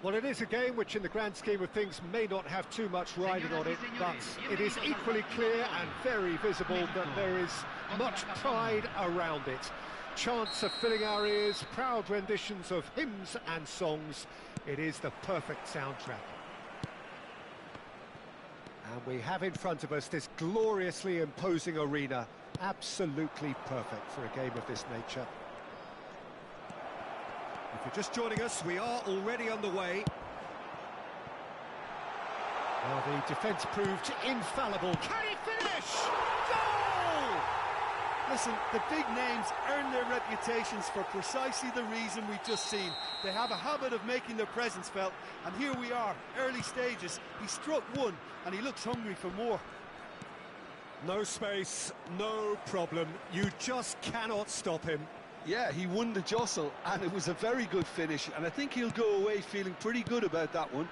Well, it is a game which in the grand scheme of things may not have too much riding on it, but it is equally clear and very visible that there is much pride around it. Chants are filling our ears, proud renditions of hymns and songs. It is the perfect soundtrack. And we have in front of us this gloriously imposing arena, absolutely perfect for a game of this nature. If you're just joining us, we are already underway. Well, the defence proved infallible. Can he finish? Goal! Listen, the big names earn their reputations for precisely the reason we've just seen. They have a habit of making their presence felt, and here we are, early stages. He struck one, and he looks hungry for more. No space, no problem. You just cannot stop him. Yeah, he won the jostle, and it was a very good finish, and I think he'll go away feeling pretty good about that one.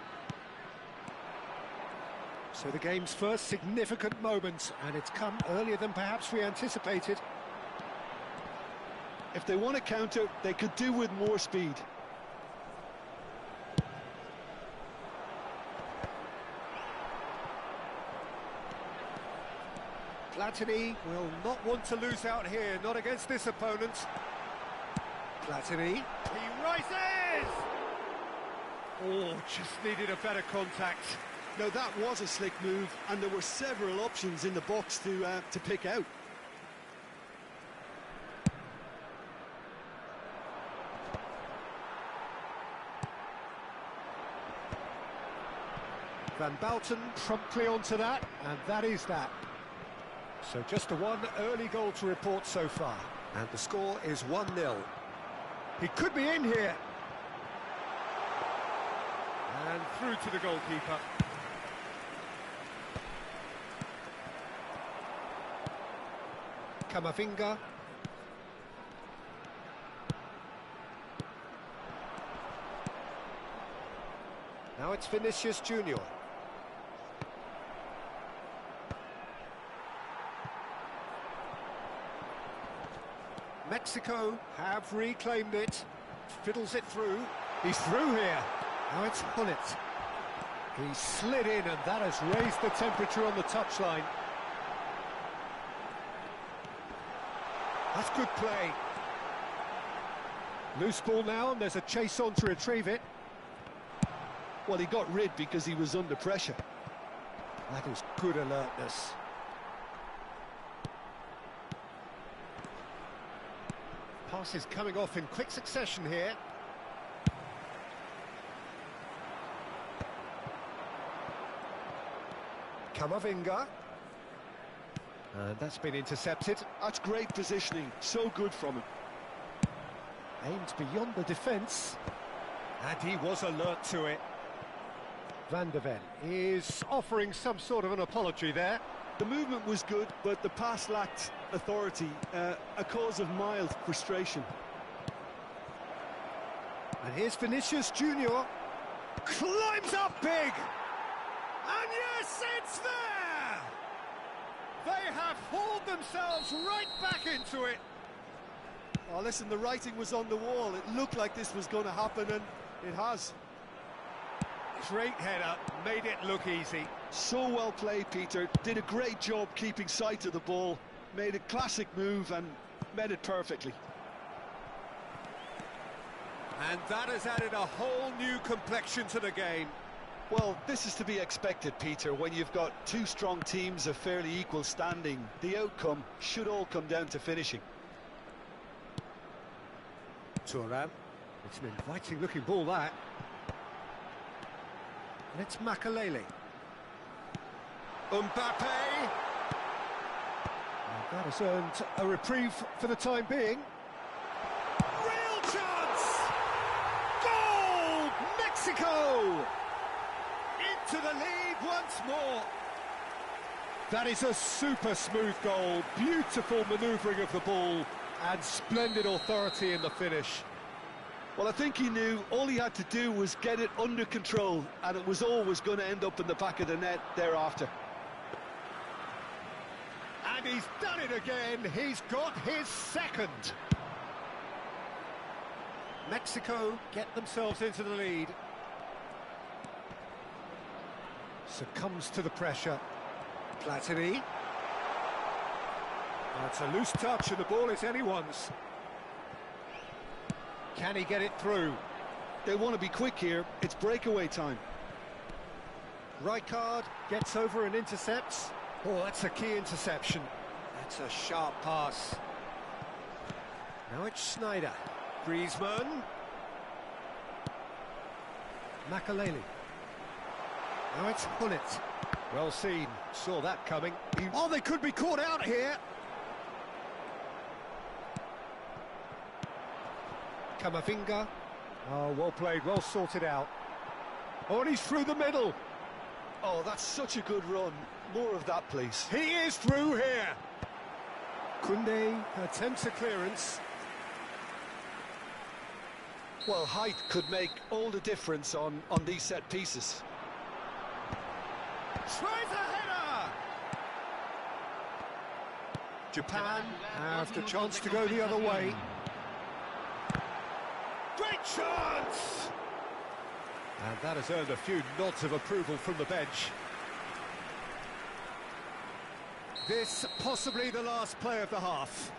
So the game's first significant moment, and it's come earlier than perhaps we anticipated. If they want to counter, they could do with more speed. Platini will not want to lose out here, not against this opponent. Platini, he rises! Oh, just needed a better contact. No, that was a slick move, and there were several options in the box to pick out. Van Bouten promptly onto that, and that is that. So just the one early goal to report so far, and the score is 1-0. He could be in here. And through to the goalkeeper. Camavinga. Now it's Vinicius Junior. Mexico have reclaimed it. Fiddles it through. He's through here. Now it's Hullet. He slid in, and that has raised the temperature on the touchline. That's good play. Loose ball now, and there's a chase on to retrieve it. Well, he got rid because he was under pressure. That is good alertness. Passes coming off in quick succession here. Camavinga. And that's been intercepted. That's great positioning, so good from him. Aimed beyond the defence. And he was alert to it. Van der Ven is offering some sort of an apology there. The movement was good, but the pass lacked authority, a cause of mild frustration. And here's Vinicius Junior. Climbs up big! And yes, it's there! They have hauled themselves right back into it. Oh, listen, the writing was on the wall. It looked like this was going to happen, and it has. Great header, made it look easy. So well played, Peter. Did a great job keeping sight of the ball. Made a classic move and met it perfectly. And that has added a whole new complexion to the game. Well, this is to be expected, Peter. When you've got two strong teams of fairly equal standing, the outcome should all come down to finishing. Thuram. It's an inviting-looking ball, that. And it's Makalele. Mbappe! And that has earned a reprieve for the time being. Real chance! Goal! Mexico! Into the lead once more. That is a super smooth goal. Beautiful manoeuvring of the ball and splendid authority in the finish. Well, I think he knew all he had to do was get it under control, and it was always going to end up in the back of the net thereafter. And he's done it again. He's got his second. Mexico get themselves into the lead. Succumbs to the pressure. Platini. That's a loose touch and the ball is anyone's. Can he get it through? They want to be quick here. It's breakaway time. Rijkaard gets over and intercepts. Oh, that's a key interception. That's a sharp pass. Now it's Sneijder. Griezmann. Makaleli. Now it's Gullit. Well seen. Saw that coming. Oh, they could be caught out here. Kamavinga. Oh, well played, well sorted out. Oh, and he's through the middle. Oh, that's such a good run. More of that, please. He is through here. Koundé attempts a clearance. Well, height could make all the difference on these set pieces. Tries a header! Japan have the chance to go the other way. Great chance! And that has earned a few nods of approval from the bench. This possibly the last play of the half.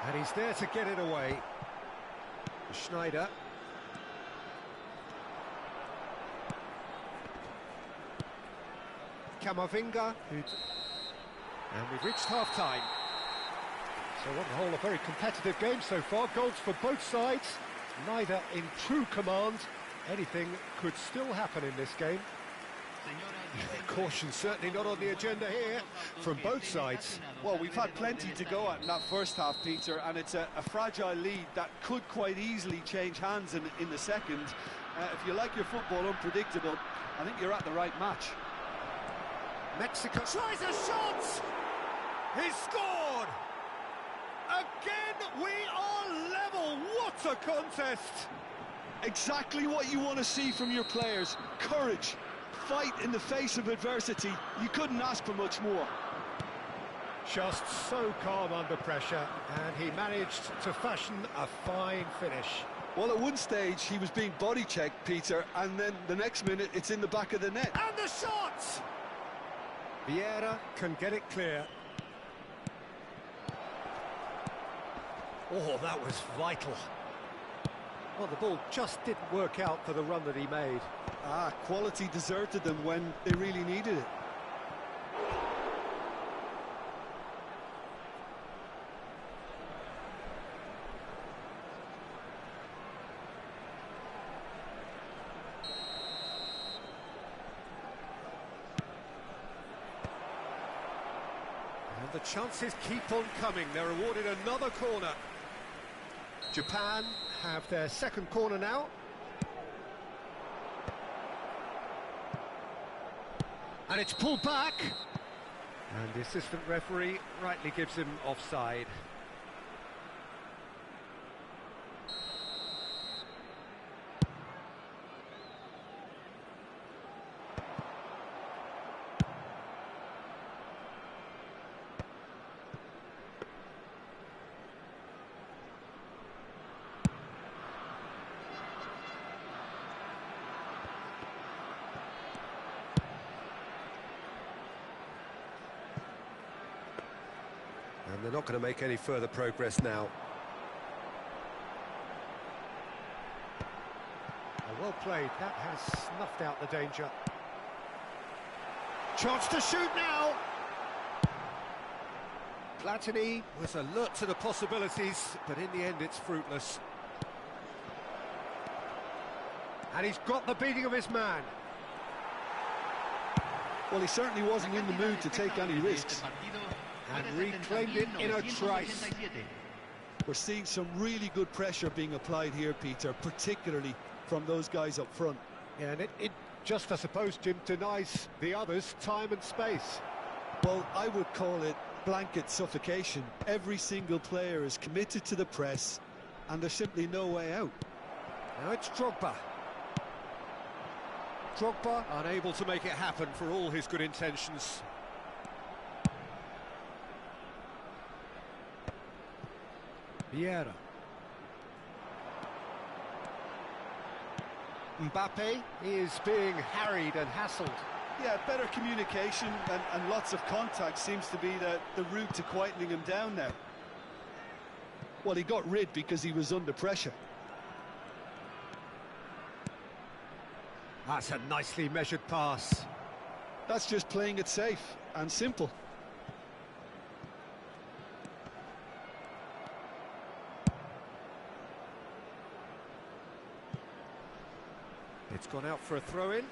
And he's there to get it away. Sneijder. Kamavinga. And we've reached half-time. So on the whole, a very competitive game so far. Goals for both sides. Neither in true command. Anything could still happen in this game. Caution certainly not on the agenda here from both sides. Well, we've had plenty to go at in that first half, Peter, and it's a fragile lead that could quite easily change hands in the second. If you like your football unpredictable, I think you're at the right match. Mexico tries a shot! He's scored! Again, we are level! What a contest! Exactly what you want to see from your players. Courage. Fight in the face of adversity. You couldn't ask for much more. Just so calm under pressure, and he managed to fashion a fine finish. Well, at one stage he was being body checked, Peter, and then the next minute it's in the back of the net. And the shot! Vieira can get it clear. Oh, that was vital. Well, the ball just didn't work out for the run that he made. Quality deserted them when they really needed it. And the chances keep on coming. They're awarded another corner. Japan have their second corner now. And it's pulled back. And the assistant referee rightly gives him offside. And they're not going to make any further progress now. Well played, that has snuffed out the danger. Chance to shoot now! Platini was alert to the possibilities, but in the end it's fruitless. And he's got the beating of his man. Well, he certainly wasn't in the mood to take any risks. And reclaimed it in a trice. We're seeing some really good pressure being applied here, Peter, particularly from those guys up front. Yeah, and it just, I suppose, Jim, denies the others time and space. Well, I would call it blanket suffocation. Every single player is committed to the press, and there's simply no way out. Now it's Drogba. Drogba unable to make it happen for all his good intentions. Vieira. Mbappe is being harried and hassled. Yeah, better communication and lots of contact seems to be the route to quietening him down now. Well, he got rid because he was under pressure. That's a nicely measured pass. That's just playing it safe and simple. It's gone out for a throw-in.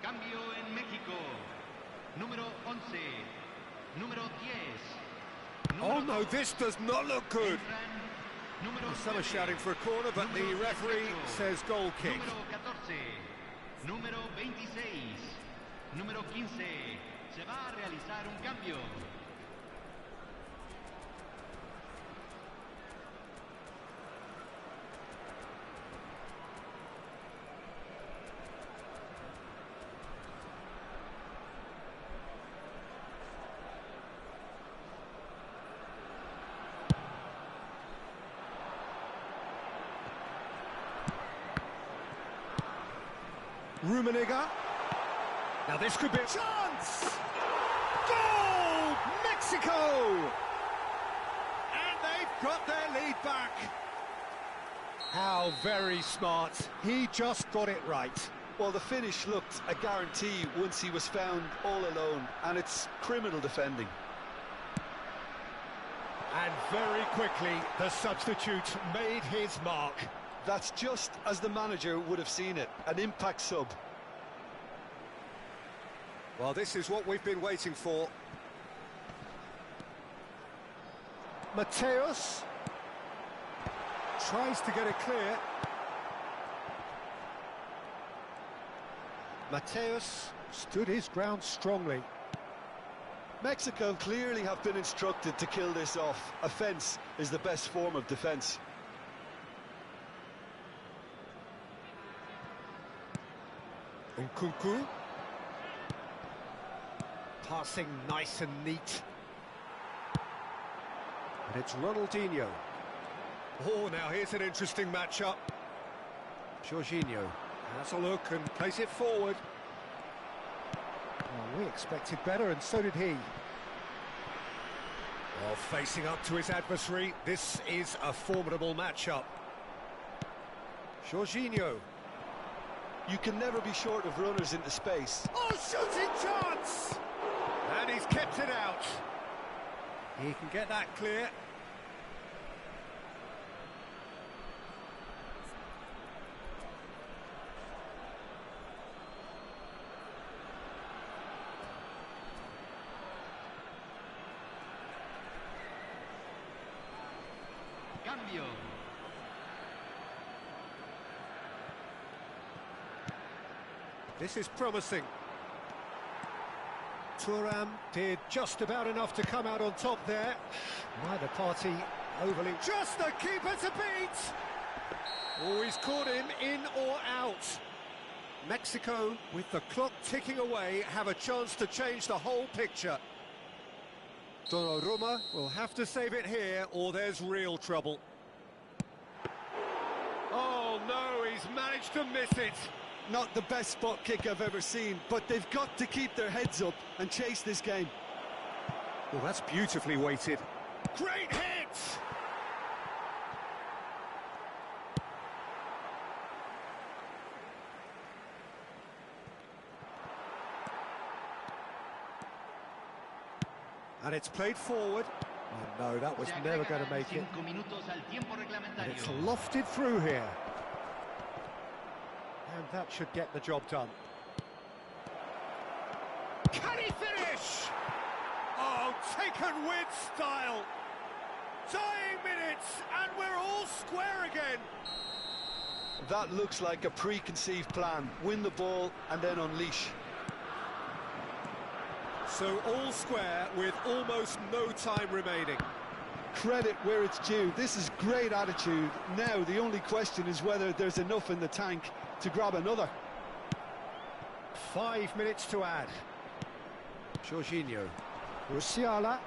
Cambio en México. Número 11. Número 10. Oh no, this does not look good. Well, some are shouting for a corner, but the referee says goal kick. Número 14. Número 26. Número 15. Se va a realizar un cambio. Rummenigge. Now this could be a chance! Goal! Mexico! And they've got their lead back. How very smart. He just got it right. Well, the finish looked a guarantee once he was found all alone, and it's criminal defending. And very quickly, the substitute made his mark. That's just as the manager would have seen it, an impact sub. Well, this is what we've been waiting for. Mateus tries to get it clear. Mateus stood his ground strongly. Mexico clearly have been instructed to kill this off. Offence is the best form of defence. Nkunku. Passing nice and neat. And it's Ronaldinho. Oh, now here's an interesting matchup. Jorginho has a look and plays it forward. Well, we expected better, and so did he. Well, facing up to his adversary, this is a formidable matchup. Jorginho. You can never be short of runners into space. Oh, shooting chance! And he's kept it out. He can get that clear. Cambio. This is promising. Thuram did just about enough to come out on top there. Neither party overly... Just the keeper to beat! Oh, he's caught him in or out. Mexico, with the clock ticking away, have a chance to change the whole picture. Donnarumma will have to save it here, or there's real trouble. Oh no, he's managed to miss it. Not the best spot kick I've ever seen, but they've got to keep their heads up and chase this game. Well, that's beautifully weighted. Great hit! And it's played forward. Oh no, that was never going to make it. And it's lofted through here. And that should get the job done. Can he finish? Oh, taken with style. Dying minutes, and we're all square again. That looks like a preconceived plan. Win the ball and then unleash. So all square with almost no time remaining. Credit where it's due. This is great attitude. Now the only question is whether there's enough in the tank to grab another. 5 minutes to add. Jorginho. Musiala.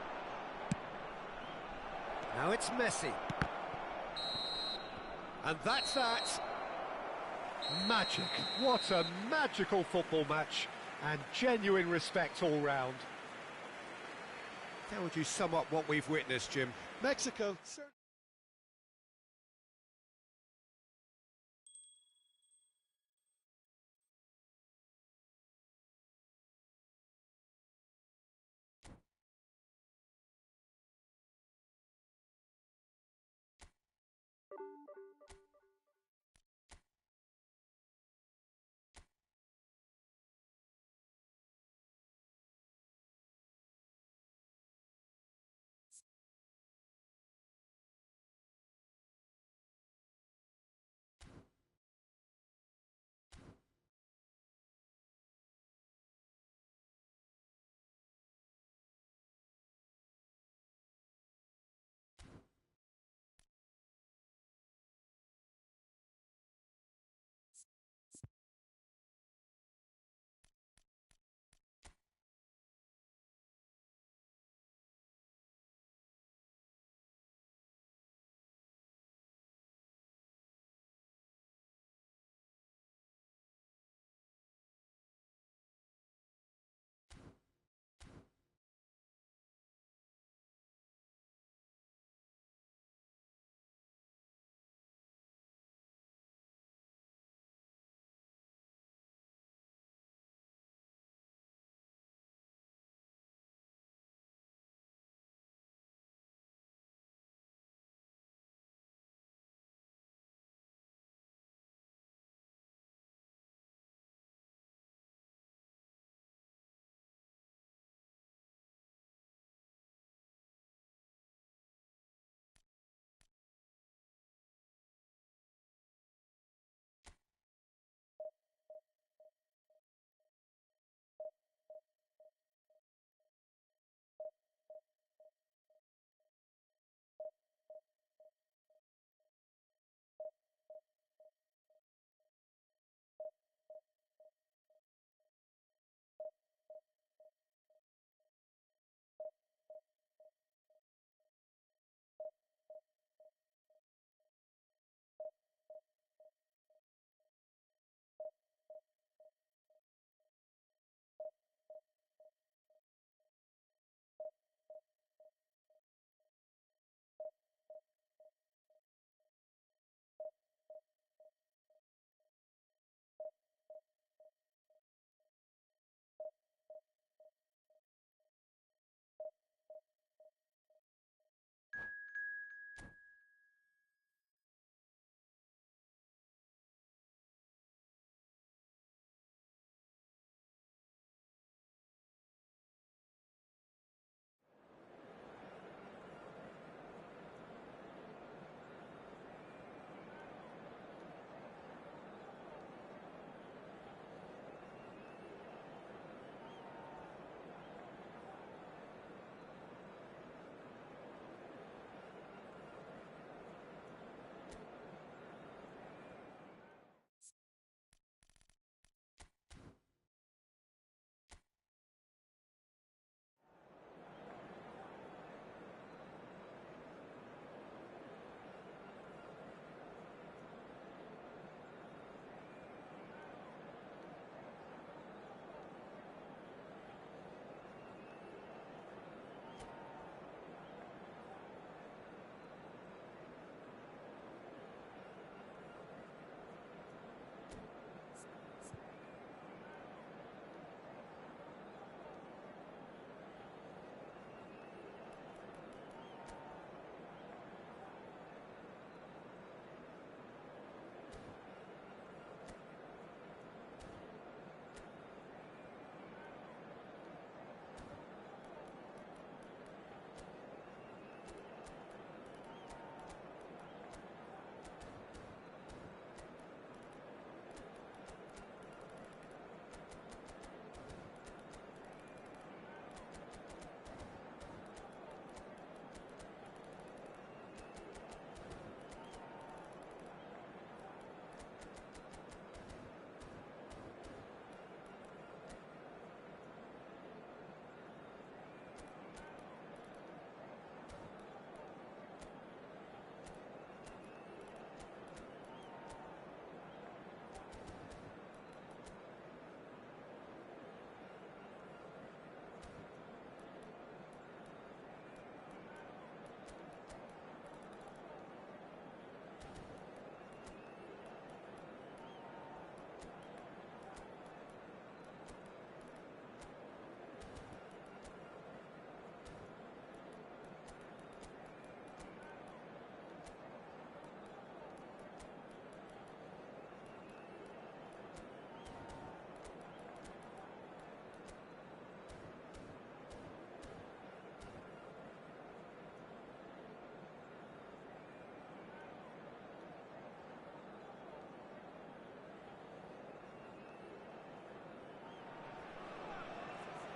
Now it's Messi. And that's that. Magic. What a magical football match. And genuine respect all round. How would you sum up what we've witnessed, Jim? Mexico.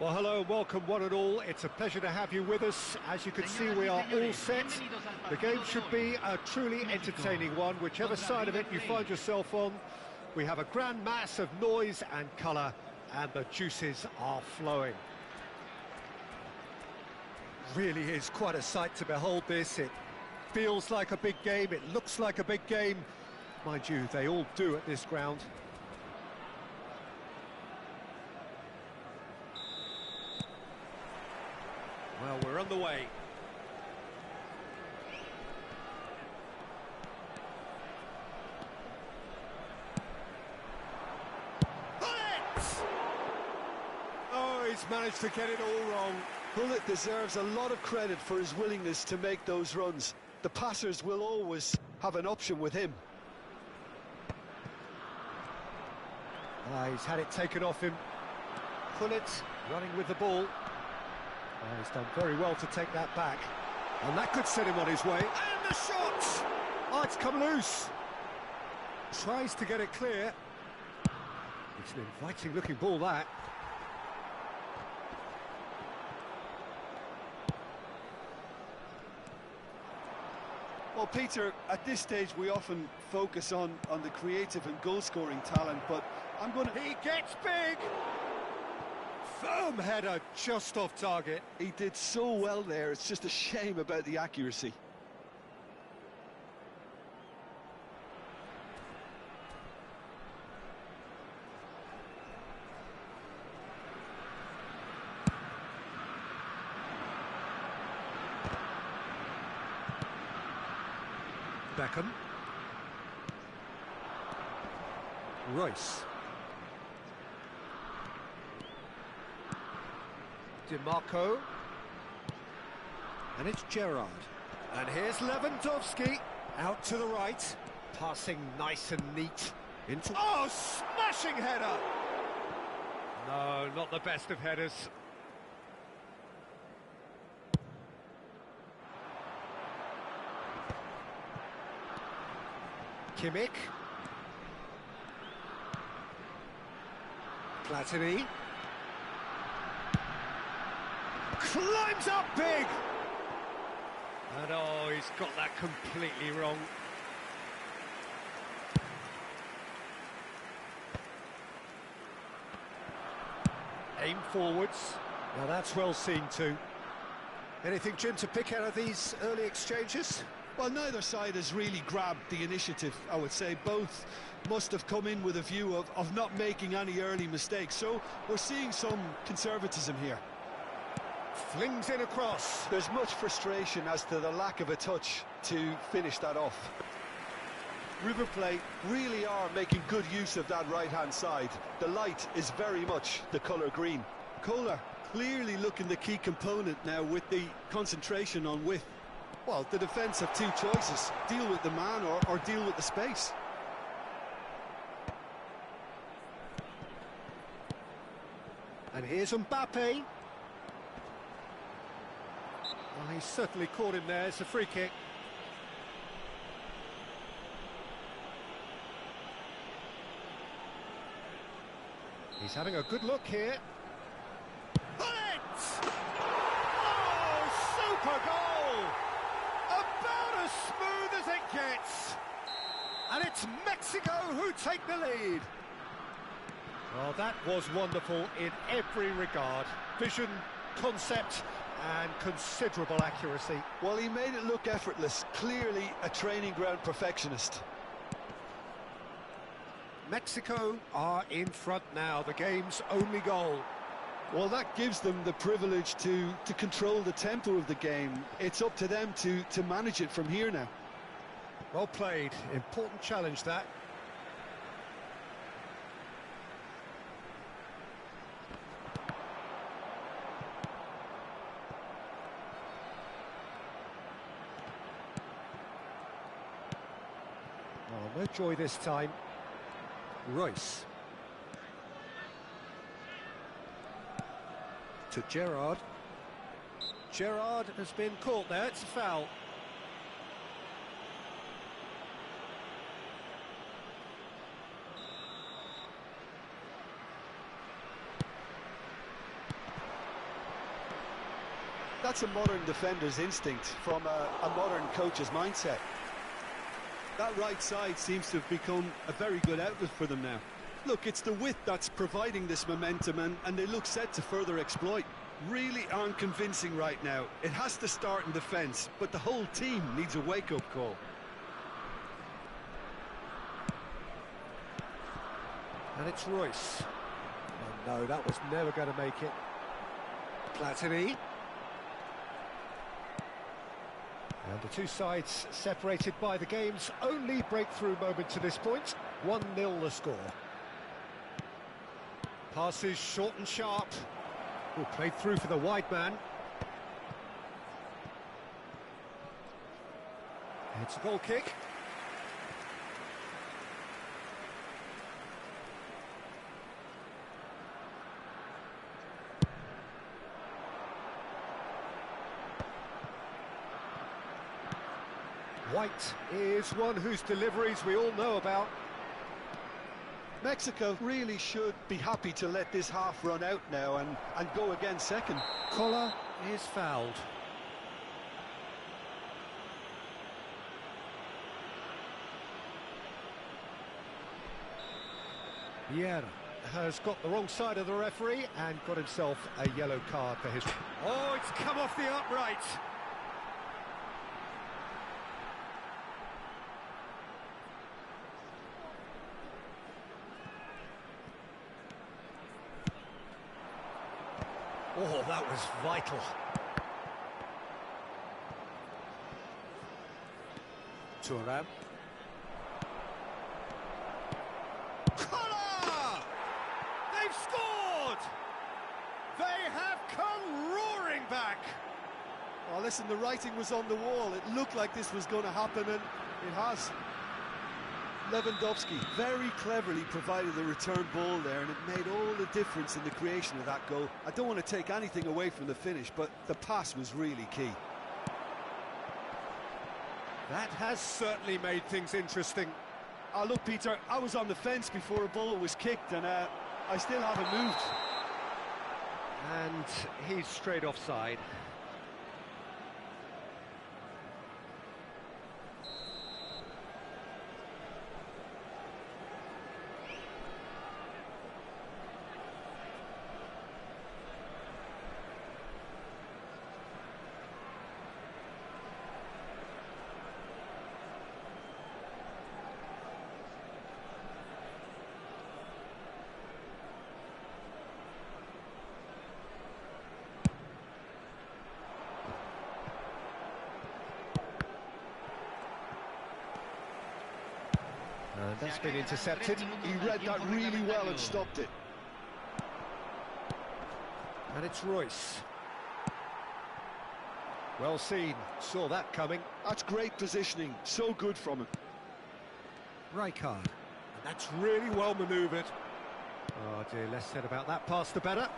Well, hello and welcome one and all. It's a pleasure to have you with us. As you can see, we are all set. The game should be a truly entertaining one, whichever side of it you find yourself on. We have a grand mass of noise and colour, and the juices are flowing. Really is quite a sight to behold this. It feels like a big game, it looks like a big game. Mind you, they all do at this ground. Well, we're on the way. Oh, he's managed to get it all wrong. Bullet deserves a lot of credit for his willingness to make those runs. The passers will always have an option with him. He's had it taken off him. Bullet running with the ball. He's done very well to take that back. And that could set him on his way. And the shot! Oh, it's come loose. Tries to get it clear. It's an inviting looking ball, that. Well, Peter, at this stage we often focus on the creative and goal-scoring talent, but I'm going to... He gets big! Firm header, just off target. He did so well there, it's just a shame about the accuracy. Beckham. Royce. DiMarco. And it's Gerrard. And here's Lewandowski. Out to the right. Passing nice and neat. Into... Oh, smashing header! No, not the best of headers. Kimmich. Platini. Climbs up big! And oh, he's got that completely wrong. Aim forwards. Now that's well seen too. Anything, Jim, to pick out of these early exchanges? Well, neither side has really grabbed the initiative, I would say. Both must have come in with a view of not making any early mistakes. So we're seeing some conservatism here. Flings in across. There's much frustration as to the lack of a touch to finish that off. River Plate really are making good use of that right-hand side. The light is very much the colour green. Kohler clearly looking the key component now with the concentration on width. Well, the defence have two choices. Deal with the man or deal with the space. And here's Mbappe. Well, he's certainly caught him there. It's a free kick. He's having a good look here. Oh, super goal! About as smooth as it gets. And it's Mexico who take the lead. Well, that was wonderful in every regard. Vision, concept, and considerable accuracy. Well, he made it look effortless. Clearly a training ground perfectionist. Mexico are in front now, the game's only goal. Well, that gives them the privilege to control the tempo of the game. It's up to them to manage it from here now. Well played. Important challenge, that. Oh, no joy this time. Royce. To Gerrard. Gerrard has been caught there, it's a foul. That's a modern defender's instinct from a modern coach's mindset. That right side seems to have become a very good outlet for them now. Look, it's the width that's providing this momentum, and they look set to further exploit. Really aren't convincing right now. It has to start in defence, but the whole team needs a wake-up call. And it's Royce. Oh no, that was never going to make it. Platini. And the two sides separated by the game's only breakthrough moment to this point. 1-0 the score. Passes short and sharp. Oh, played through for the wide man. It's a goal kick. White is one whose deliveries we all know about. Mexico really should be happy to let this half run out now and go again second. Collar is fouled. Vieira has got the wrong side of the referee and got himself a yellow card for his... Oh, it's come off the upright. Oh, that was vital. Thuram. Collar! They've scored! They have come roaring back! Oh, listen, the writing was on the wall. It looked like this was going to happen, and it has. Lewandowski very cleverly provided the return ball there, and it made all the difference in the creation of that goal. I don't want to take anything away from the finish, but the pass was really key. That has certainly made things interesting. Oh, look, Peter, I was on the fence before a ball was kicked, and I still haven't moved. And he's straight offside. And that's been intercepted. He read that really well and stopped it. And it's Royce. Well seen, saw that coming. That's great positioning, so good from him. Rijkaard. And that's really well manoeuvred. Oh dear, less said about that pass the better.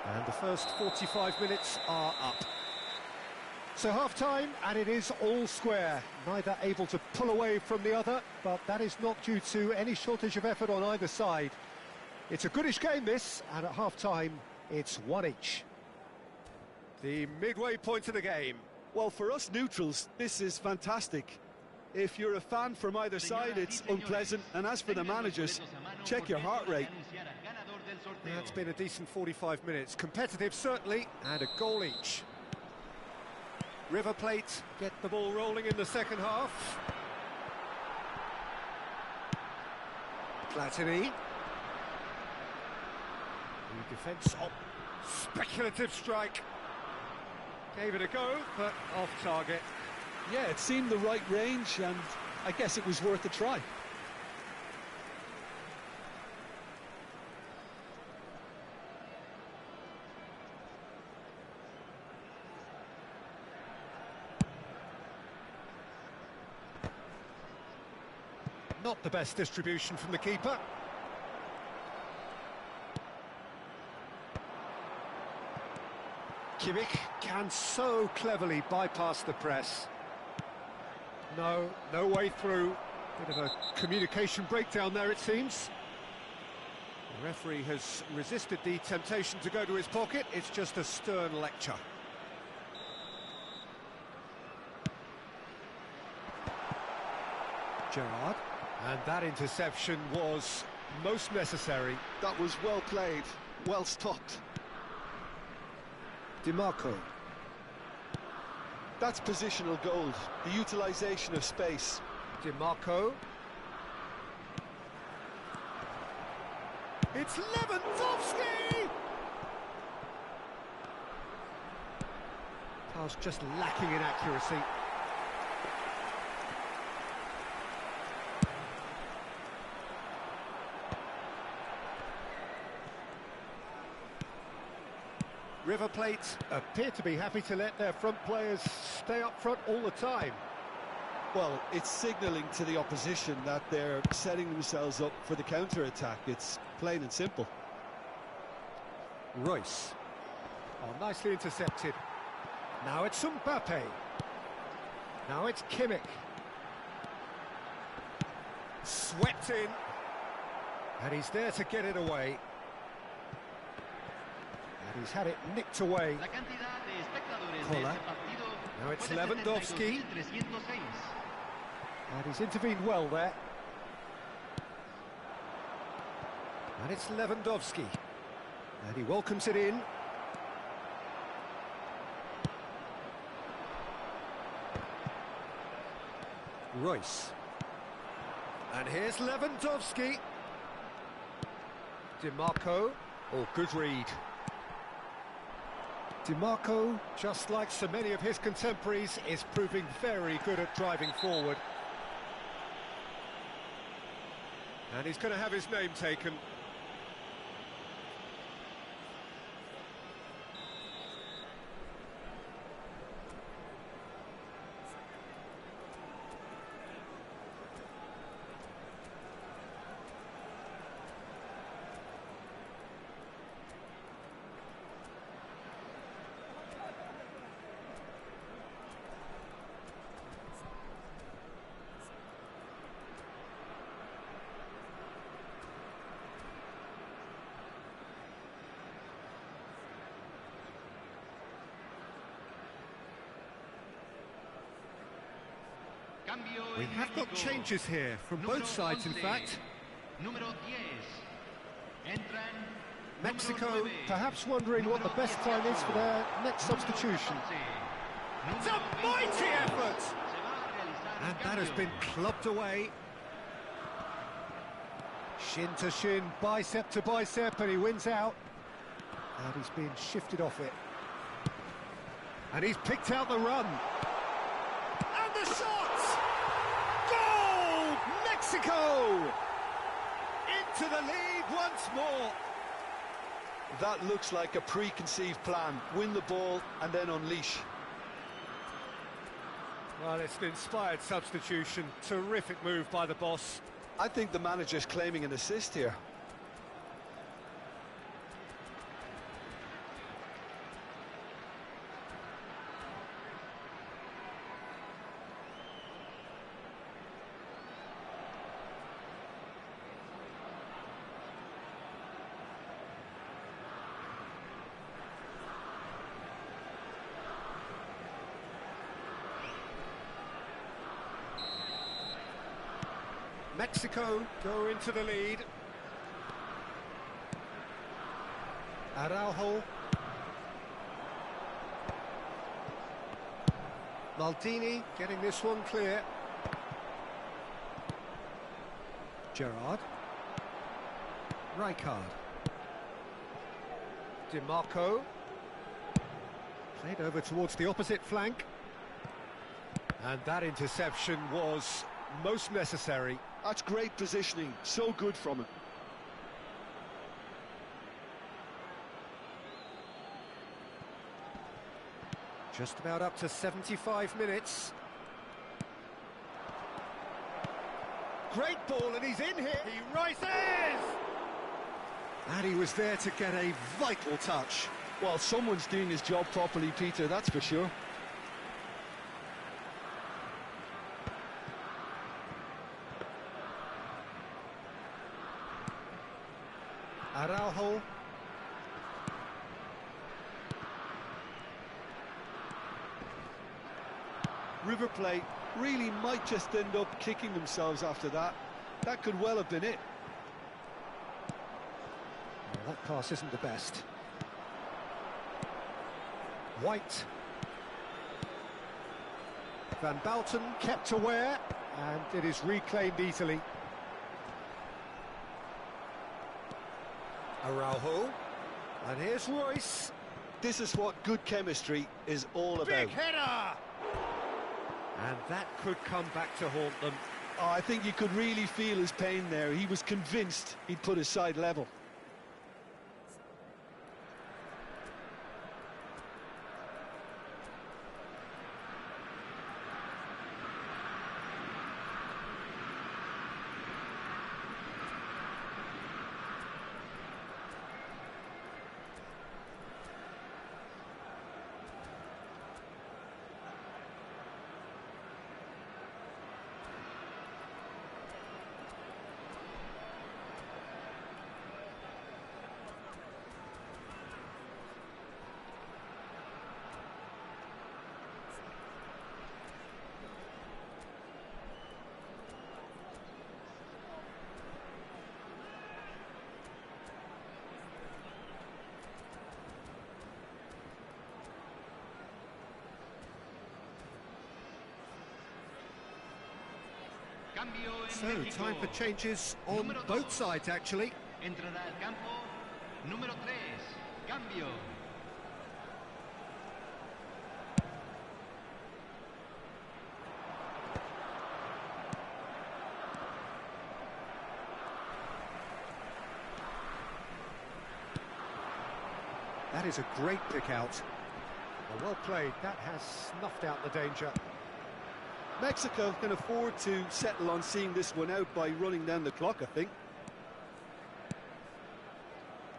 And the first 45 minutes are up. So half-time, and it is all square. Neither able to pull away from the other, but that is not due to any shortage of effort on either side. It's a goodish game, this, and at half-time, it's one each. The midway point of the game. Well, for us neutrals, this is fantastic. If you're a fan from either side, it's unpleasant, and as for the managers, check your heart rate. That's been a decent 45 minutes. Competitive, certainly, and a goal each. River Plate get the ball rolling in the second half. Platini. The defence, speculative strike. Gave it a go, but off target. Yeah, it seemed the right range, and I guess it was worth a try. Not the best distribution from the keeper. Kimmich can so cleverly bypass the press. No way through. Bit of a communication breakdown there, it seems. The referee has resisted the temptation to go to his pocket. It's just a stern lecture. Gerrard. And that interception was most necessary. That was well played, well stopped. DiMarco. That's positional gold, the utilisation of space. DiMarco. It's Lewandowski! Pass just lacking in accuracy. River Plate appear to be happy to let their front players stay up front all the time. Well, it's signalling to the opposition that they're setting themselves up for the counter-attack. It's plain and simple. Royce. Oh, nicely intercepted. Now it's Mbappe. Now it's Kimmich. Swept in. And he's there to get it away. And he's had it nicked away. Koller. Now it's Lewandowski. And he's intervened well there. And it's Lewandowski. And he welcomes it in. Royce. And here's Lewandowski. DiMarco. Oh, good read. DiMarco, just like so many of his contemporaries, is proving very good at driving forward. And he's going to have his name taken. We have got changes here from both sides, in fact. Mexico perhaps wondering what the best time is for their next substitution. It's a mighty effort! And that has been clubbed away. Shin to shin, bicep to bicep, and he wins out. And he's being shifted off it. And he's picked out the run. And the shot! Goal! Mexico! Into the lead once more. That looks like a preconceived plan. Win the ball and then unleash. Well, it's an inspired substitution. Terrific move by the boss. I think the manager's claiming an assist here. Mexico go into the lead. Araujo. Maldini getting this one clear. Gerrard. Rijkaard. DiMarco. Played over towards the opposite flank. And that interception was most necessary. That's great positioning, so good from him. Just about up to 75 minutes. Great ball, and he's in here. He rises! And he was there to get a vital touch. Well, someone's doing his job properly, Peter, that's for sure. River Plate really might just end up kicking themselves after that. That could well have been it. Well, that pass isn't the best. White. Van Bouten kept aware, and it is reclaimed easily. Araujo. And here's Royce. This is what good chemistry is all about. Big header! And that could come back to haunt them. Oh, I think you could really feel his pain there. He was convinced he'd put his side level. So, time for changes on both sides, actually. Entrará al campo número 3. Cambio. That is a great pick out. Well played. That has snuffed out the danger. Mexico can afford to settle on seeing this one out by running down the clock, I think.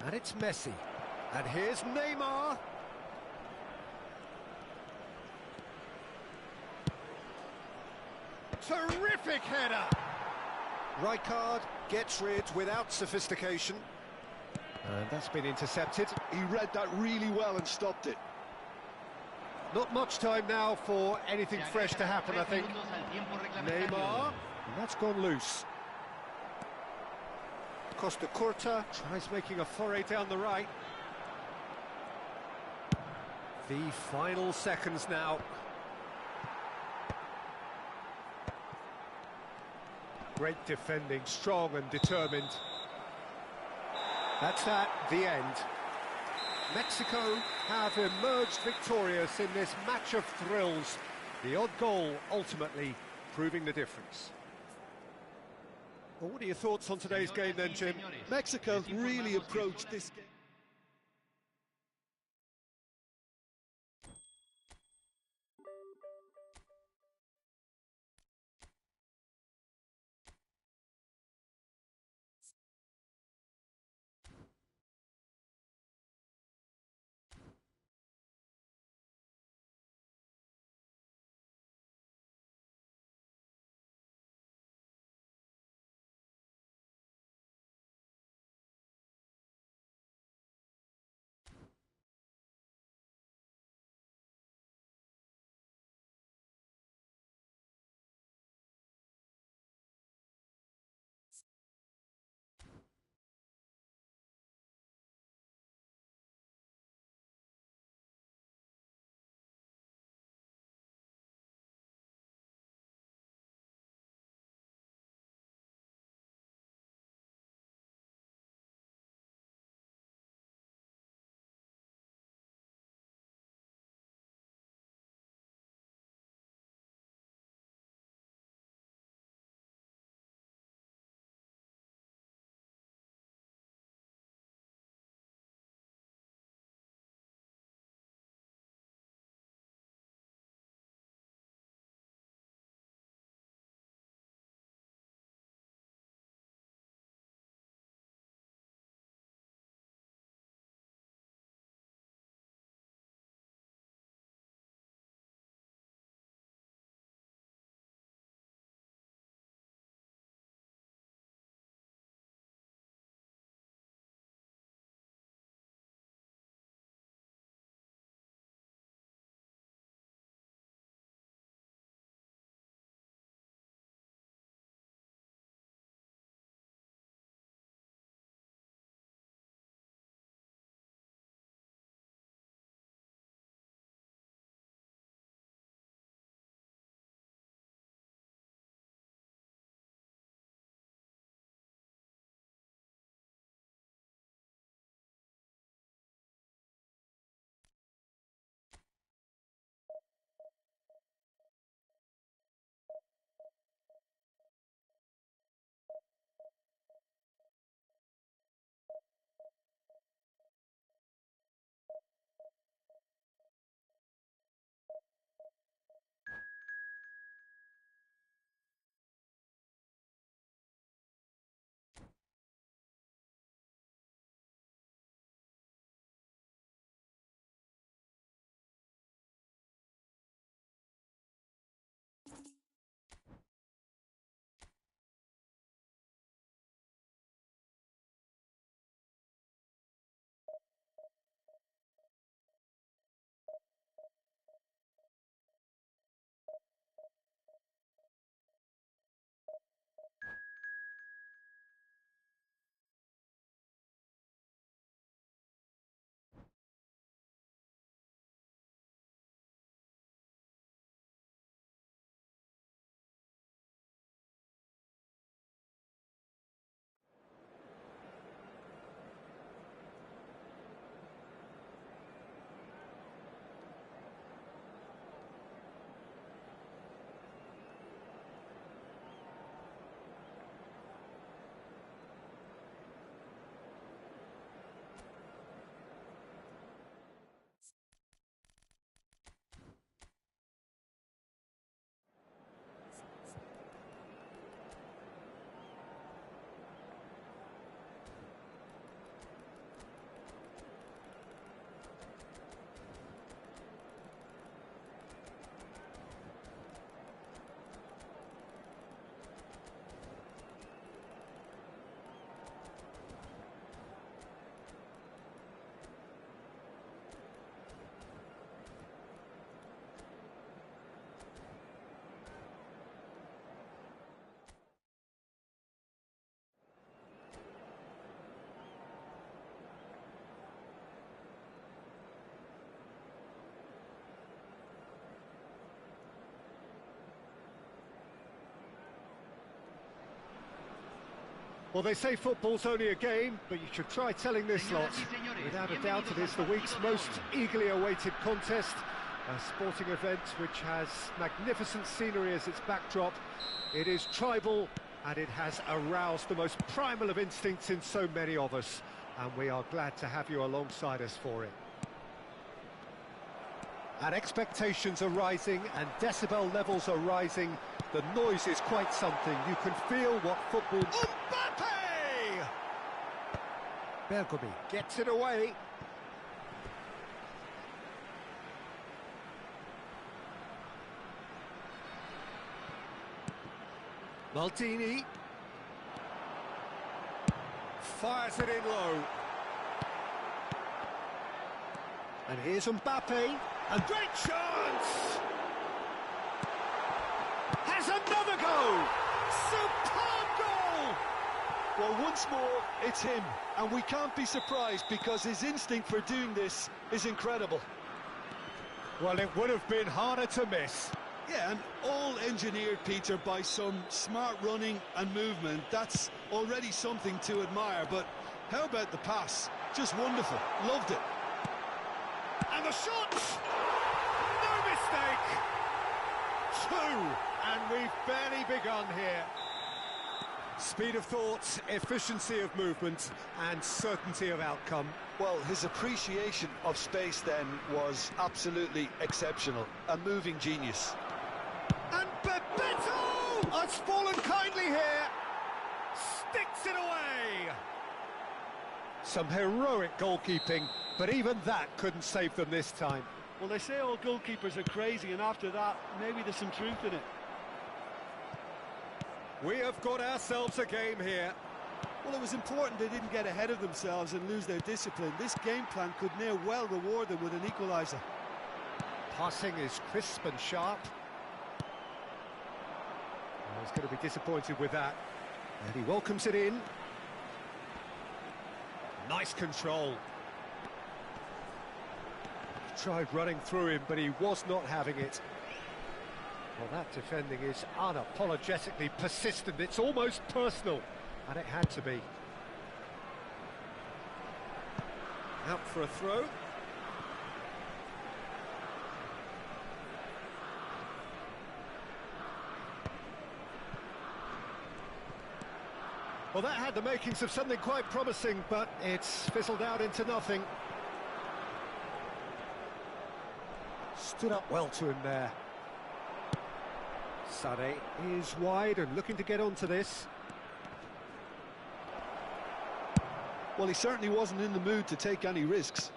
And it's Messi. And here's Neymar. Terrific header! Rijkaard gets rid without sophistication. And that's been intercepted. He read that really well and stopped it. Not much time now for anything fresh to happen, I think. Neymar, and that's gone loose. Costa Curta tries making a foray down the right. The final seconds now. Great defending, strong and determined. That's that, the end. Mexico have emerged victorious in this match of thrills. The odd goal ultimately proving the difference. Well, what are your thoughts on today's game then, Jim? Mexico really approached this game. Well, they say football's only a game, but you should try telling this lot. Without a doubt, it is the week's most eagerly awaited contest. A sporting event which has magnificent scenery as its backdrop. It is tribal, and it has aroused the most primal of instincts in so many of us. And we are glad to have you alongside us for it. And expectations are rising, and decibel levels are rising. The noise is quite something. You can feel what football... Mbappe! Bergomi gets it away. Maldini fires it in low. And here's Mbappe, a great chance! Has another goal! Superb goal! Well, once more, it's him, and we can't be surprised because his instinct for doing this is incredible. Well, it would have been harder to miss. Yeah, and all engineered, Peter, by some smart running and movement. That's already something to admire, but how about the pass? Just wonderful. Loved it. And the shot! No mistake! Two! And we've barely begun here. Speed of thought, efficiency of movement, and certainty of outcome. Well, his appreciation of space then was absolutely exceptional. A moving genius. And Bebeto has fallen kindly here. Sticks it away. Some heroic goalkeeping, but even that couldn't save them this time. Well, they say all goalkeepers are crazy, and after that, maybe there's some truth in it. We have got ourselves a game here. Well, it was important they didn't get ahead of themselves and lose their discipline. This game plan could now well reward them with an equaliser. Passing is crisp and sharp. Oh, he's going to be disappointed with that. And he welcomes it in. Nice control. He tried running through him, but he was not having it. Well, that defending is unapologetically persistent. It's almost personal, and it had to be. Out for a throw. Well, that had the makings of something quite promising, but it's fizzled out into nothing. Stood up well to him there. Sade is wide and looking to get onto this. Well, he certainly wasn't in the mood to take any risks.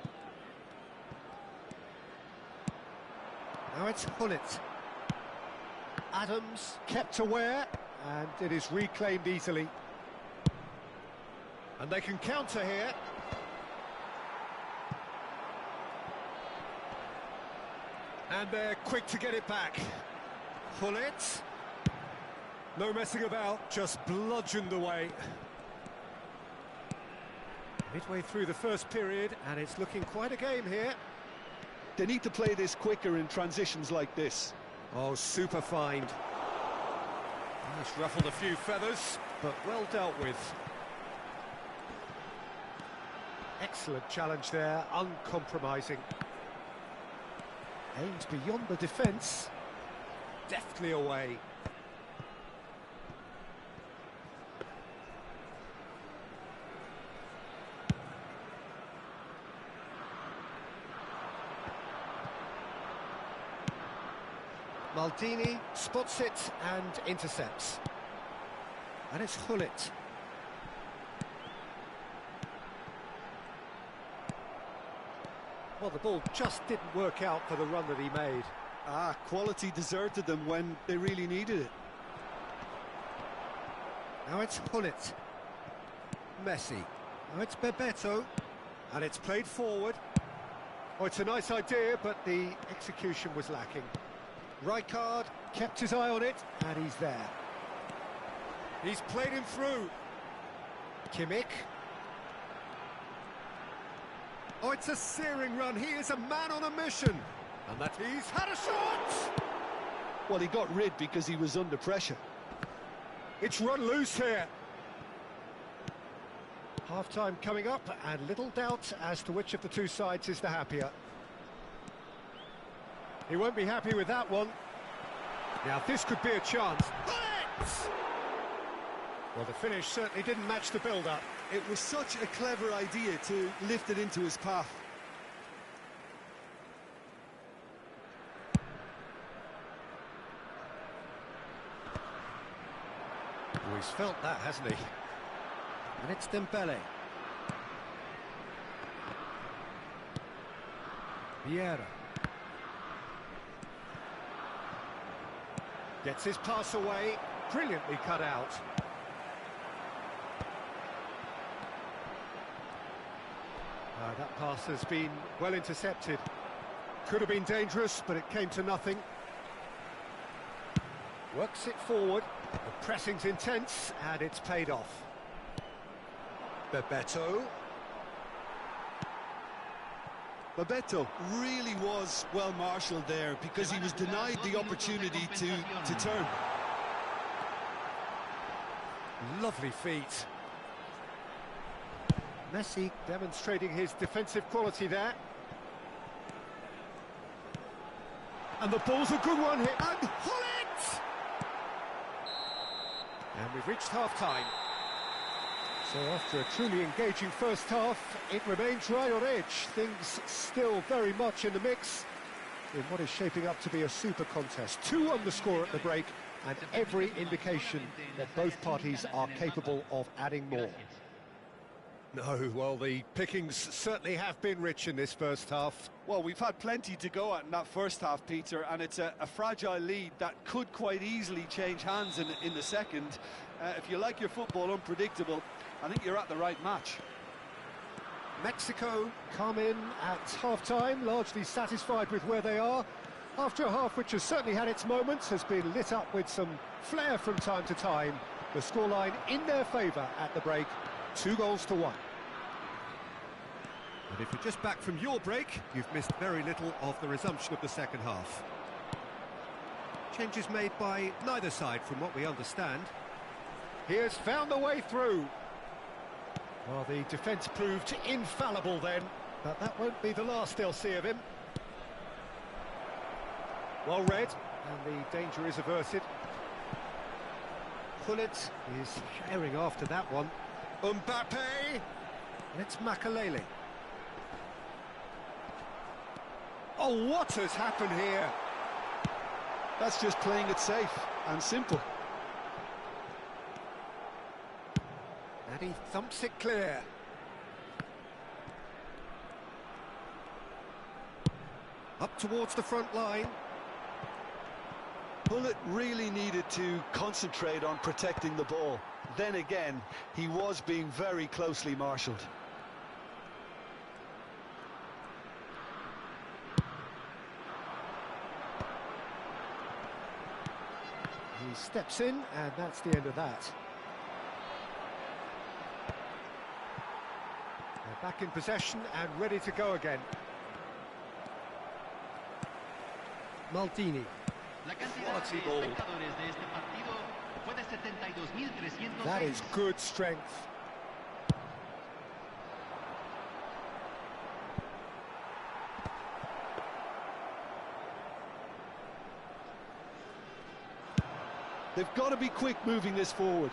Now it's Hullet. Adams kept aware, and it is reclaimed easily. And they can counter here. And they're quick to get it back. Hullet. No messing about, just bludgeoned away. Midway through the first period, and it's looking quite a game here. They need to play this quicker in transitions like this. Oh, super find. It's ruffled a few feathers, but well dealt with. Excellent challenge there, uncompromising. Aimed beyond the defence. Deftly away. Maldini spots it and intercepts. And it's Hullet. Well, the ball just didn't work out for the run that he made. Quality deserted them when they really needed it. Now it's Hullet. Messi. Now it's Bebeto. And it's played forward. Oh, it's a nice idea, but the execution was lacking. Rijkaard kept his eye on it, and he's there. He's played him through. Kimmich. Oh, it's a searing run. He is a man on a mission. And that he's had a shot! Well, he got rid because he was under pressure. It's run loose here. Half-time coming up, and little doubt as to which of the two sides is the happier. He won't be happy with that one. Now this could be a chance. Well, the finish certainly didn't match the build-up. It was such a clever idea to lift it into his path. Oh, he's felt that, hasn't he? And it's Dembele. Vieira. Gets his pass away, brilliantly cut out. That pass has been well intercepted. Could have been dangerous, but it came to nothing. Works it forward. The pressing's intense, and it's paid off. Bebeto. Bebeto really was well marshalled there because he was denied the opportunity to turn. Lovely feet. Messi demonstrating his defensive quality there. And the ball's a good one here. And Hullet! And we've reached half-time. So after a truly engaging first half, it remains right on edge. Things still very much in the mix in what is shaping up to be a super contest. 2 on the score at the break, and every indication that both parties are capable of adding more. No, well, the pickings certainly have been rich in this first half. Well, we've had plenty to go at in that first half, Peter, and it's a fragile lead that could quite easily change hands in the second. If you like your football unpredictable, I think you're at the right match. Mexico come in at half-time, largely satisfied with where they are. After a half which has certainly had its moments, has been lit up with some flair from time to time. The scoreline in their favour at the break, 2-1. And if you're just back from your break, you've missed very little of the resumption of the second half. Changes made by neither side from what we understand. He has found the way through. Well, the defence proved infallible then, but that won't be the last they'll see of him. Well read, and the danger is averted. Hullet is sharing after that one. Mbappe! And it's Makalele. Oh, what has happened here? That's just playing it safe and simple. And he thumps it clear. Up towards the front line. Hullet really needed to concentrate on protecting the ball. Then again, he was being very closely marshalled. He steps in, and that's the end of that. They're back in possession and ready to go again. Maldini. Quality ball. That is good strength. They've got to be quick moving this forward.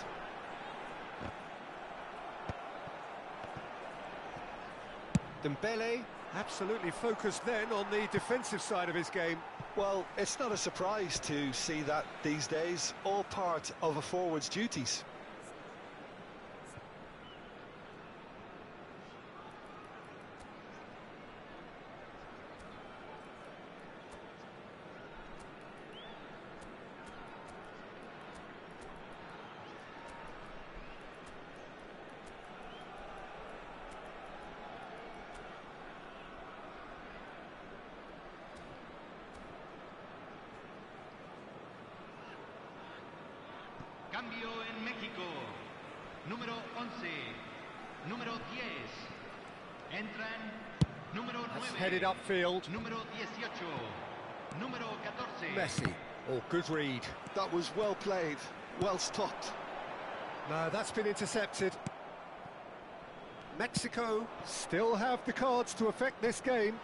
Dembele absolutely focused then on the defensive side of his game. Well, it's not a surprise to see that these days, all part of a forward's duties. Cambio en México. Número 11. Número 10. Entran. Número 9. That's headed upfield. Número 18. Número 14. Messi. Oh, good read. That was well played, well stopped. No, that's been intercepted. Mexico still have the cards to affect this game.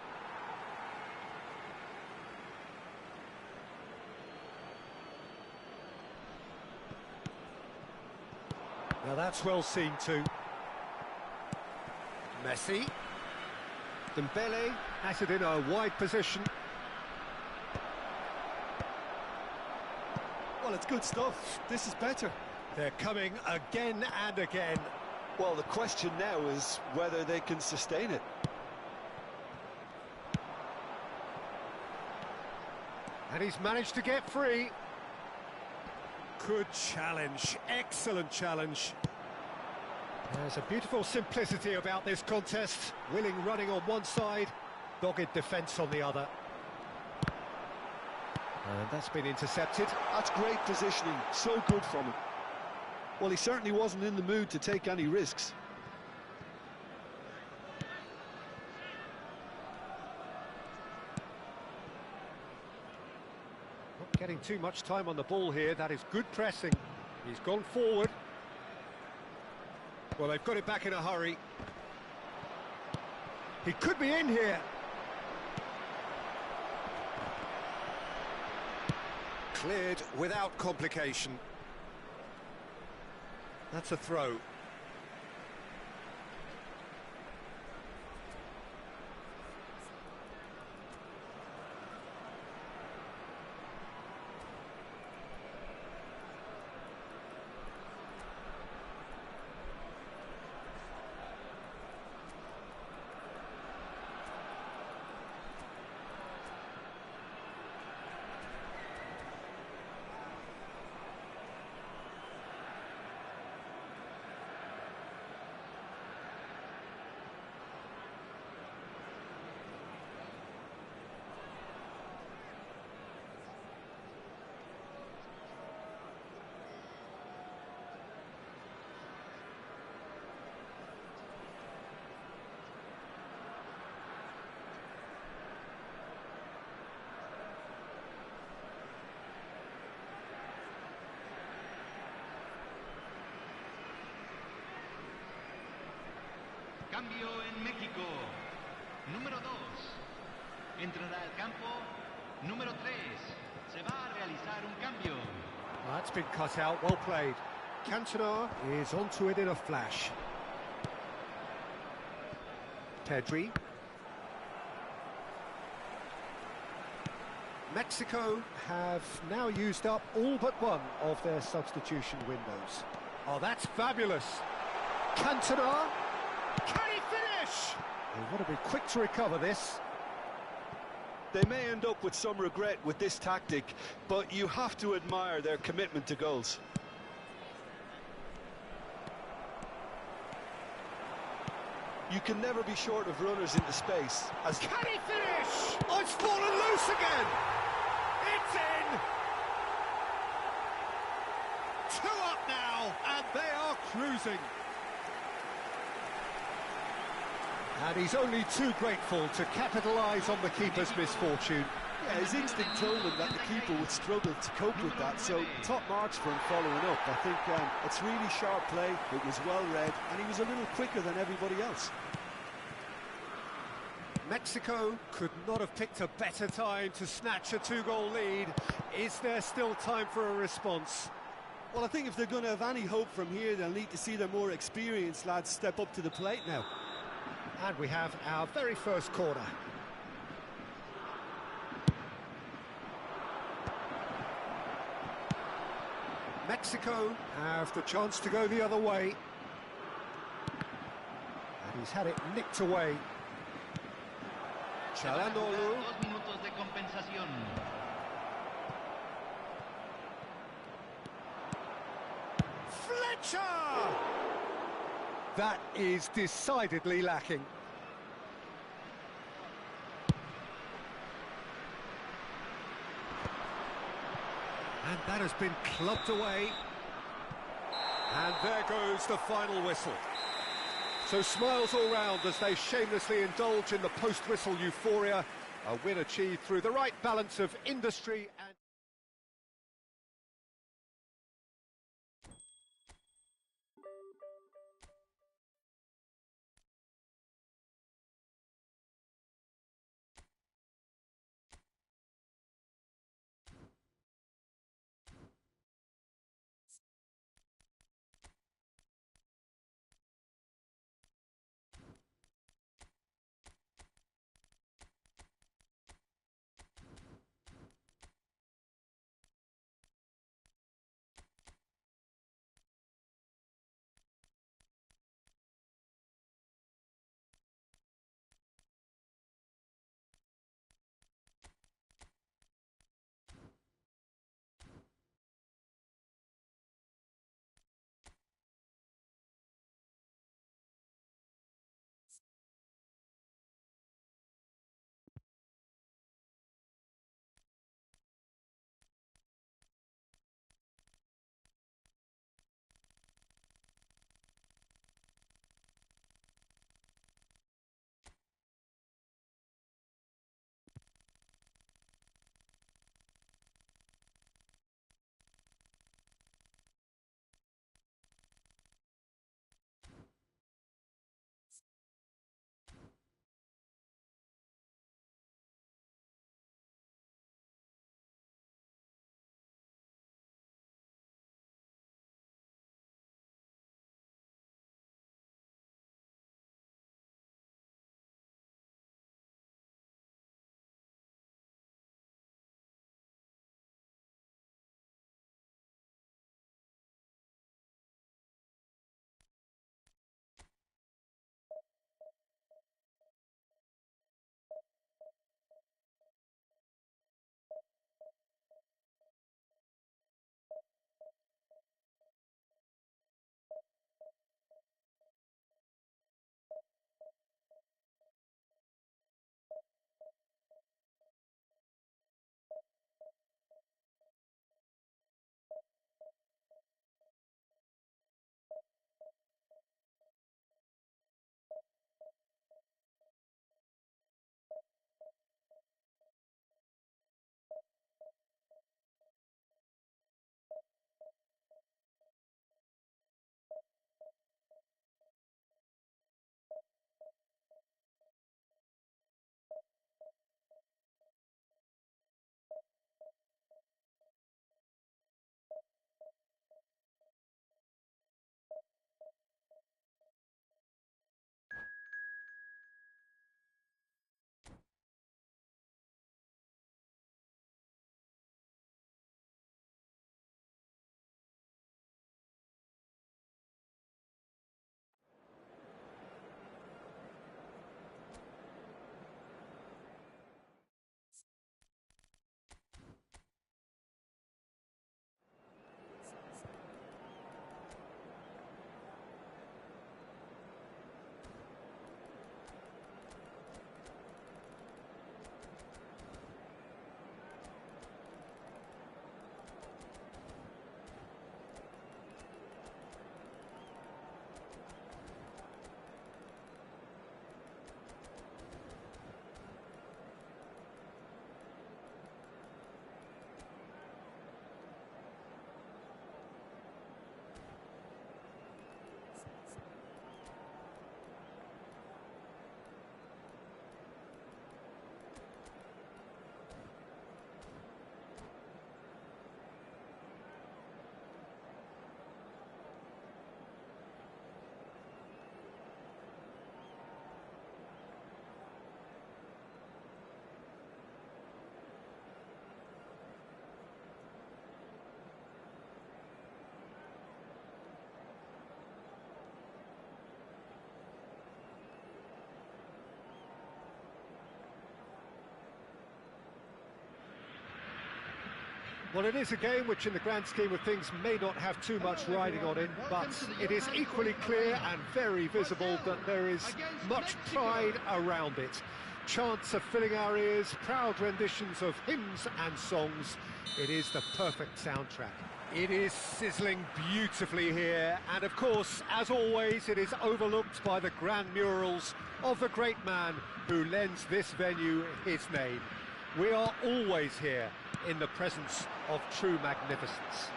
Now that's well seen too. Messi. Dembele has it in a wide position. Well, it's good stuff. This is better. They're coming again and again. Well, the question now is whether they can sustain it. And he's managed to get free. Good challenge, excellent challenge. There's a beautiful simplicity about this contest. Willing running on one side, dogged defence on the other. And that's been intercepted. That's great positioning, so good from him. Well, he certainly wasn't in the mood to take any risks. Not getting too much time on the ball here, that is good pressing. He's gone forward. Well, they've got it back in a hurry. He could be in here. Cleared without complication. That's a throw. Cambio en México. Número 2. Entrará al campo. Número 3. Se va a realizar un cambio. Well, that's been cut out, well played. Cantona is onto it in a flash. Pedri. Mexico have now used up all but one of their substitution windows. Oh, that's fabulous. Cantona. Can he finish? They want to be quick to recover this. They may end up with some regret with this tactic, but you have to admire their commitment to goals. You can never be short of runners into space. Can he finish? Oh, it's fallen loose again. It's in. 2 up now, and they are cruising. And he's only too grateful to capitalise on the keeper's misfortune. Yeah, his instinct told him that the keeper would struggle to cope with that, so top marks for him following up. I think it's really sharp play, it was well read, and he was a little quicker than everybody else. Mexico could not have picked a better time to snatch a 2-goal lead. Is there still time for a response? Well, I think if they're going to have any hope from here, they'll need to see their more experienced lads step up to the plate now. And we have our very first corner. Mexico have the chance to go the other way. And he's had it nicked away. Çalhanoğlu. 2 minutos de compensación. Fletcher! That is decidedly lacking. And that has been clubbed away. And there goes the final whistle. So smiles all round as they shamelessly indulge in the post-whistle euphoria. A win achieved through the right balance of industry and... Well, it is a game which in the grand scheme of things may not have too much riding on it, but it is equally clear and very visible that there is much pride around it. Chants are filling our ears, proud renditions of hymns and songs. It is the perfect soundtrack. It is sizzling beautifully here, and of course, as always, it is overlooked by the grand murals of the great man who lends this venue his name. We are always here in the presence of true magnificence.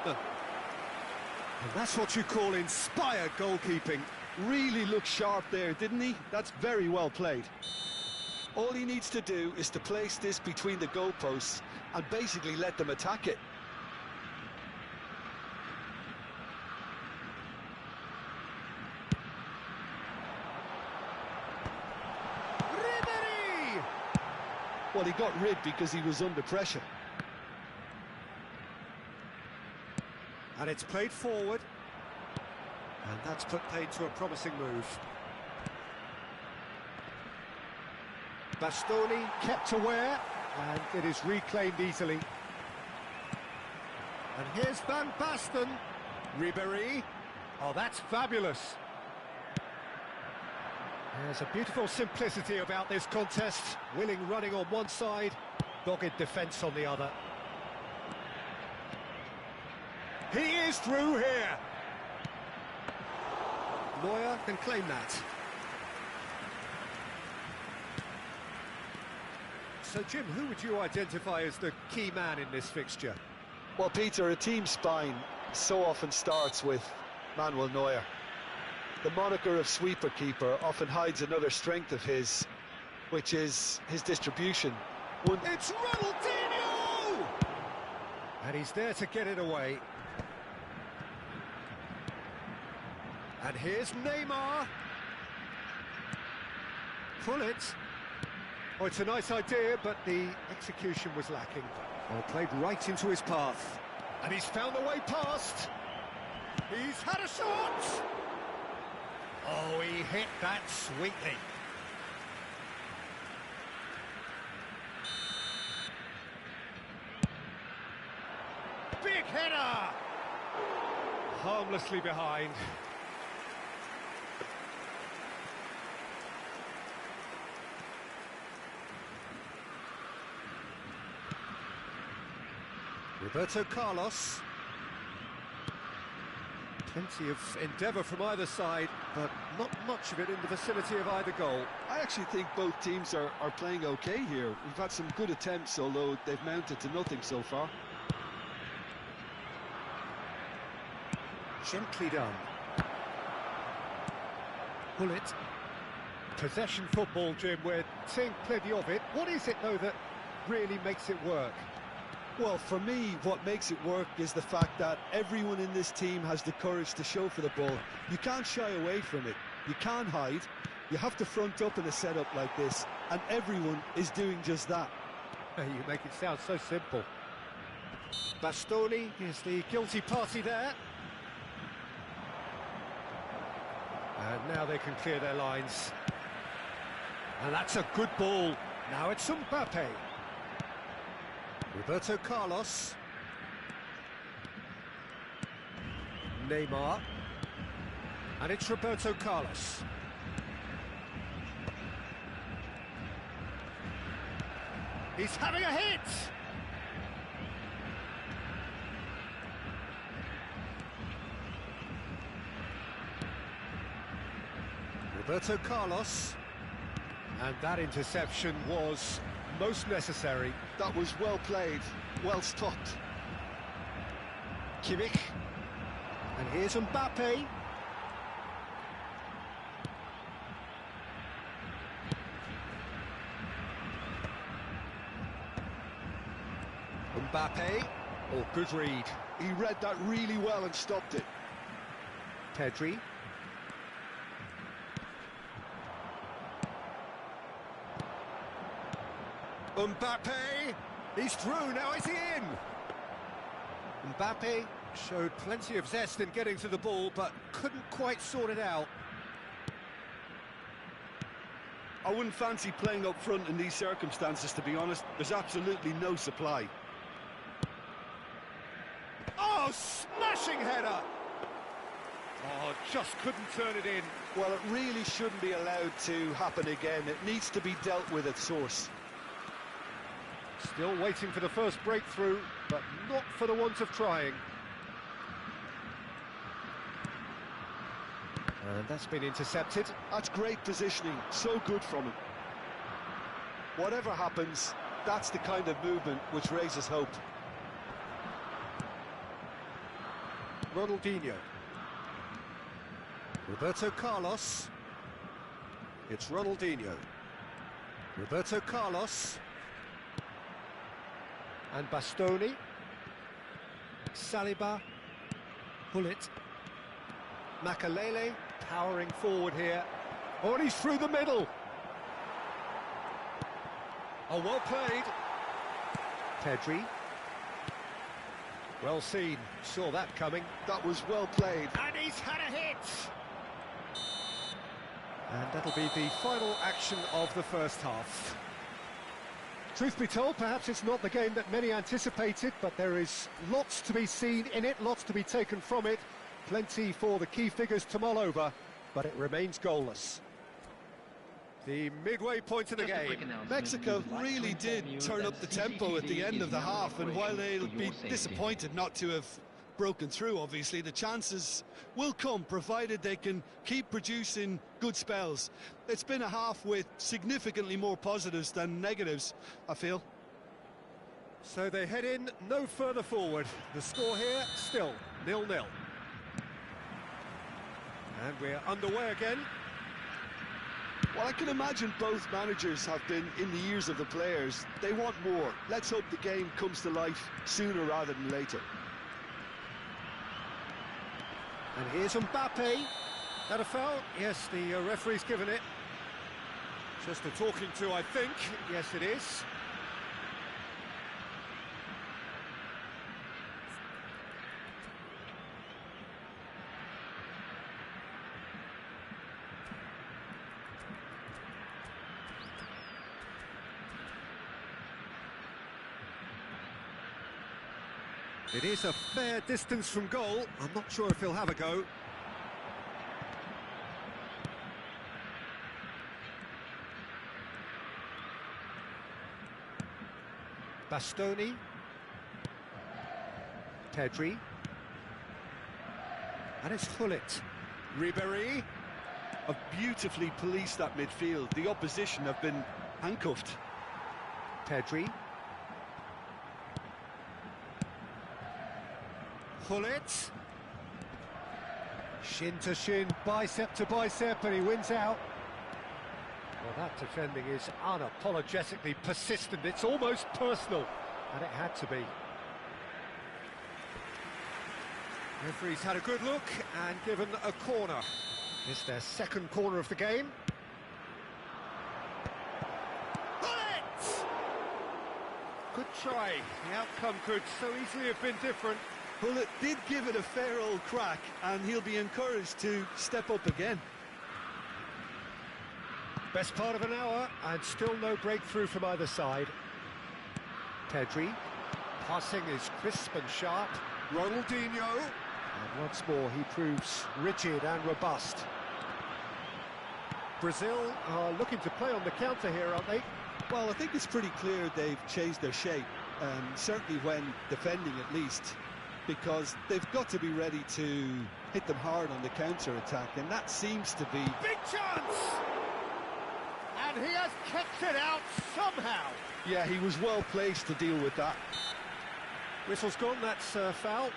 And that's what you call inspired goalkeeping. Really looked sharp there, didn't he? That's very well played. All he needs to do is to place this between the goalposts and basically let them attack it. Ribery! Well, he got rid because he was under pressure. And it's played forward. And that's put paid to a promising move. Bastoni kept aware, and it is reclaimed easily. And here's Van Basten. Ribery. Oh, that's fabulous. There's a beautiful simplicity about this contest. Willing running on one side, dogged defence on the other. He is through here. Neuer can claim that. So, Jim, who would you identify as the key man in this fixture? Well, Peter, a team spine so often starts with Manuel Neuer. The moniker of sweeper keeper often hides another strength of his, which is his distribution. It's Ronaldinho! And he's there to get it away. And here's Neymar. Pull it. Oh, it's a nice idea, but the execution was lacking. Oh, played right into his path. And he's found a way past. He's had a shot! Oh, he hit that sweetly. Big header! Harmlessly behind. Roberto Carlos. Plenty of endeavour from either side, but not much of it in the vicinity of either goal. I actually think both teams are playing okay here. We've had some good attempts, although they've mounted to nothing so far. Gently done. Pull it. Possession football, Jim, we're seeing plenty of it. What is it, though, that really makes it work? Well, for me, what makes it work is the fact that everyone in this team has the courage to show for the ball. You can't shy away from it. You can't hide. You have to front up in a setup like this, and everyone is doing just that. You make it sound so simple. Bastoni is the guilty party there. And now they can clear their lines. And that's a good ball. Now it's Mbappe. Roberto Carlos. Neymar. And it's Roberto Carlos. He's having a hit! Roberto Carlos. And that interception was most necessary. That was well played, well stopped. Kimmich. And here's Mbappe. Mbappe. Oh, good read. He read that really well and stopped it. Pedri. Mbappe, he's through, now is he in? Mbappe showed plenty of zest in getting to the ball, but couldn't quite sort it out. I wouldn't fancy playing up front in these circumstances, to be honest. There's absolutely no supply. Oh, smashing header! Oh, just couldn't turn it in. Well, it really shouldn't be allowed to happen again. It needs to be dealt with at source. Still waiting for the first breakthrough, but not for the want of trying. And that's been intercepted. That's great positioning, so good from him. Whatever happens, that's the kind of movement which raises hope. Ronaldinho. Roberto Carlos. It's Ronaldinho. Roberto Carlos. And Bastoni. Saliba. Hullet. Makalele powering forward here. Oh, and he's through the middle. Oh, well played. Pedri. Well seen. Saw that coming. That was well played. And he's had a hit. And that'll be the final action of the first half. Truth be told, perhaps it's not the game that many anticipated, but there is lots to be seen in it, lots to be taken from it. Plenty for the key figures to mull over, but it remains goalless. The midway point of the game. Mexico really did turn up the tempo at the end of the half, and while they'll be disappointed not to have broken through, obviously, the chances will come, provided they can keep producing good spells. It's been a half with significantly more positives than negatives, I feel. So they head in no further forward. The score here, still 0-0. And we're underway again. Well, I can imagine both managers have been in the ears of the players. They want more. Let's hope the game comes to life sooner rather than later. And here's Mbappe. That a foul? Yes, the referee's given it. Just a talking to, I think. Yes, it is. It is a fair distance from goal. I'm not sure if he'll have a go. Bastoni. Pedri. And it's Hullet. Ribéry. Have beautifully policed that midfield. The opposition have been handcuffed. Pedri. Hullet. Shin to shin, bicep to bicep, and he wins out. Well, that defending is unapologetically persistent. It's almost personal, and it had to be. Referee's had a good look and given a corner. It's their second corner of the game. Hullet! Good try. The outcome could so easily have been different. Hullet did give it a fair old crack, and he'll be encouraged to step up again. Best part of an hour, and still no breakthrough from either side. Pedri. Passing is crisp and sharp. Ronaldinho. And once more, he proves rigid and robust. Brazil are looking to play on the counter here, aren't they? Well, I think it's pretty clear they've changed their shape, certainly when defending at least, because they've got to be ready to hit them hard on the counter-attack, and that seems to be... Big chance! And he has kept it out somehow. Yeah, he was well placed to deal with that. Whistle's gone, that's a foul.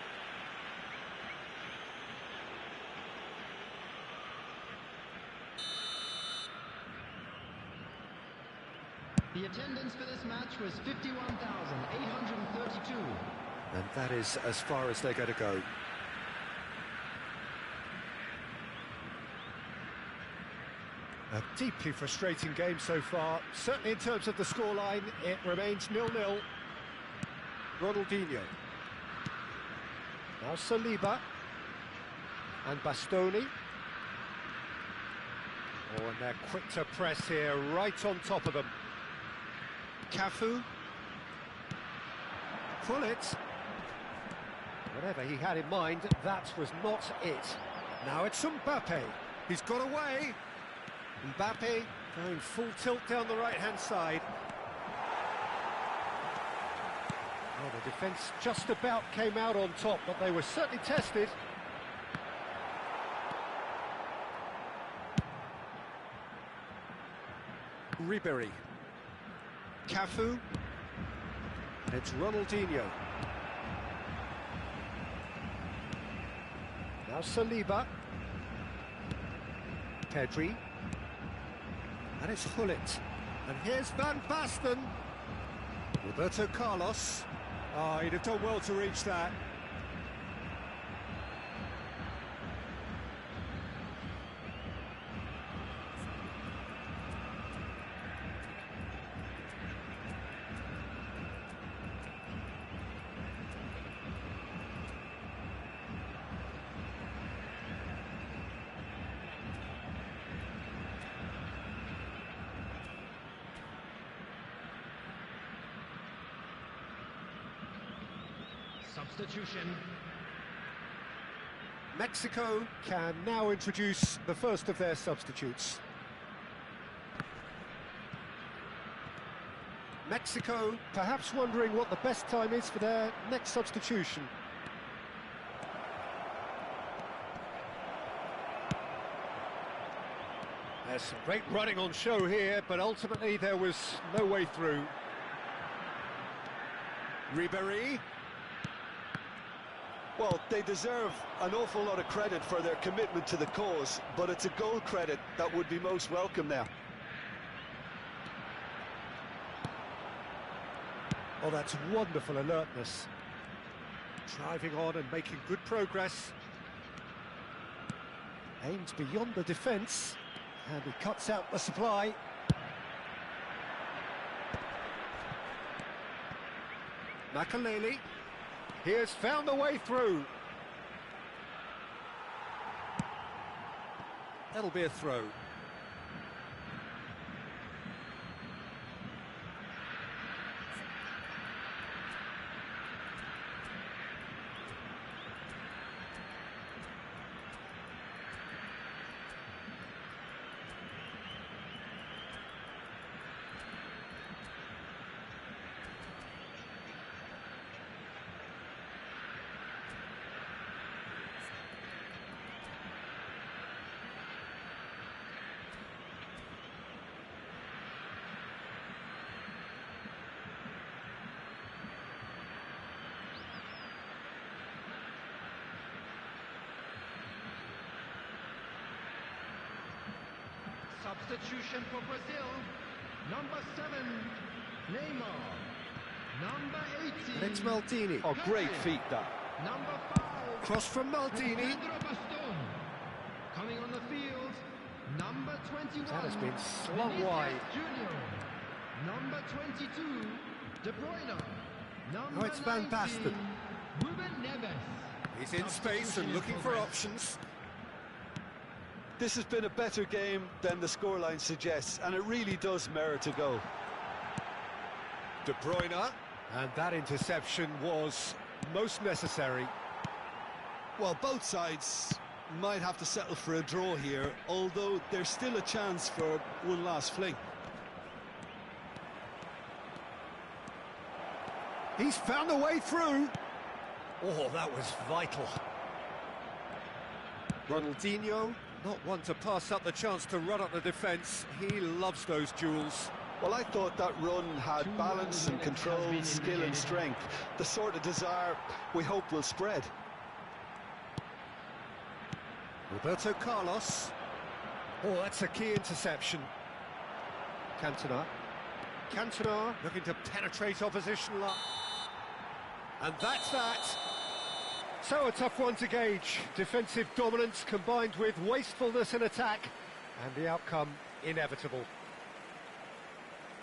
The attendance for this match was 51,832. And that is as far as they're going to go. A deeply frustrating game so far. Certainly in terms of the scoreline, it remains 0-0. Ronaldinho. Now Saliba. And Bastoni. Oh, and they're quick to press here, right on top of them. Cafu. Pullet. Whatever he had in mind, that was not it. Now it's Mbappe. He's got away. Mbappe going full tilt down the right-hand side. Well, the defence just about came out on top, but they were certainly tested. Ribery. Cafu. And it's Ronaldinho. Now Saliba. Pedri. And it's Gullit. And here's Van Basten. Roberto Carlos. Oh, he'd have done well to reach that. Substitution. Mexico can now introduce the first of their substitutes. Mexico perhaps wondering what the best time is for their next substitution. There's some great running on show here, but ultimately there was no way through. Ribery. Well, they deserve an awful lot of credit for their commitment to the cause, but it's a goal credit that would be most welcome now. Oh, that's wonderful alertness. Driving on and making good progress. Aims beyond the defence, and he cuts out the supply. Makaleli. He has found a way through. That'll be a throw. Substitution for Brazil. Number 7, Neymar. Number 18. And it's Maldini. Oh, great feat that. Number 5. Cross from Maldini. Pedro Baston. Coming on the field. Number 21. That has been slung Vinicius wide. Junior. Number 22. De Bruyne. Number Now it's Van 19, Basten. Ruben Neves. He's in space and looking for options. This has been a better game than the scoreline suggests, and it really does merit a goal. De Bruyne. And that interception was most necessary. Well, both sides might have to settle for a draw here, although there's still a chance for one last fling. He's found a way through. Oh, that was vital. Ronaldinho, not one to pass up the chance to run up the defence. He loves those duels. Well, I thought that run had balance and control, skill and strength. The sort of desire we hope will spread. Roberto Carlos. Oh, that's a key interception. Cantona. Cantona looking to penetrate opposition. And that's that. So a tough one to gauge. Defensive dominance combined with wastefulness in attack. And the outcome inevitable.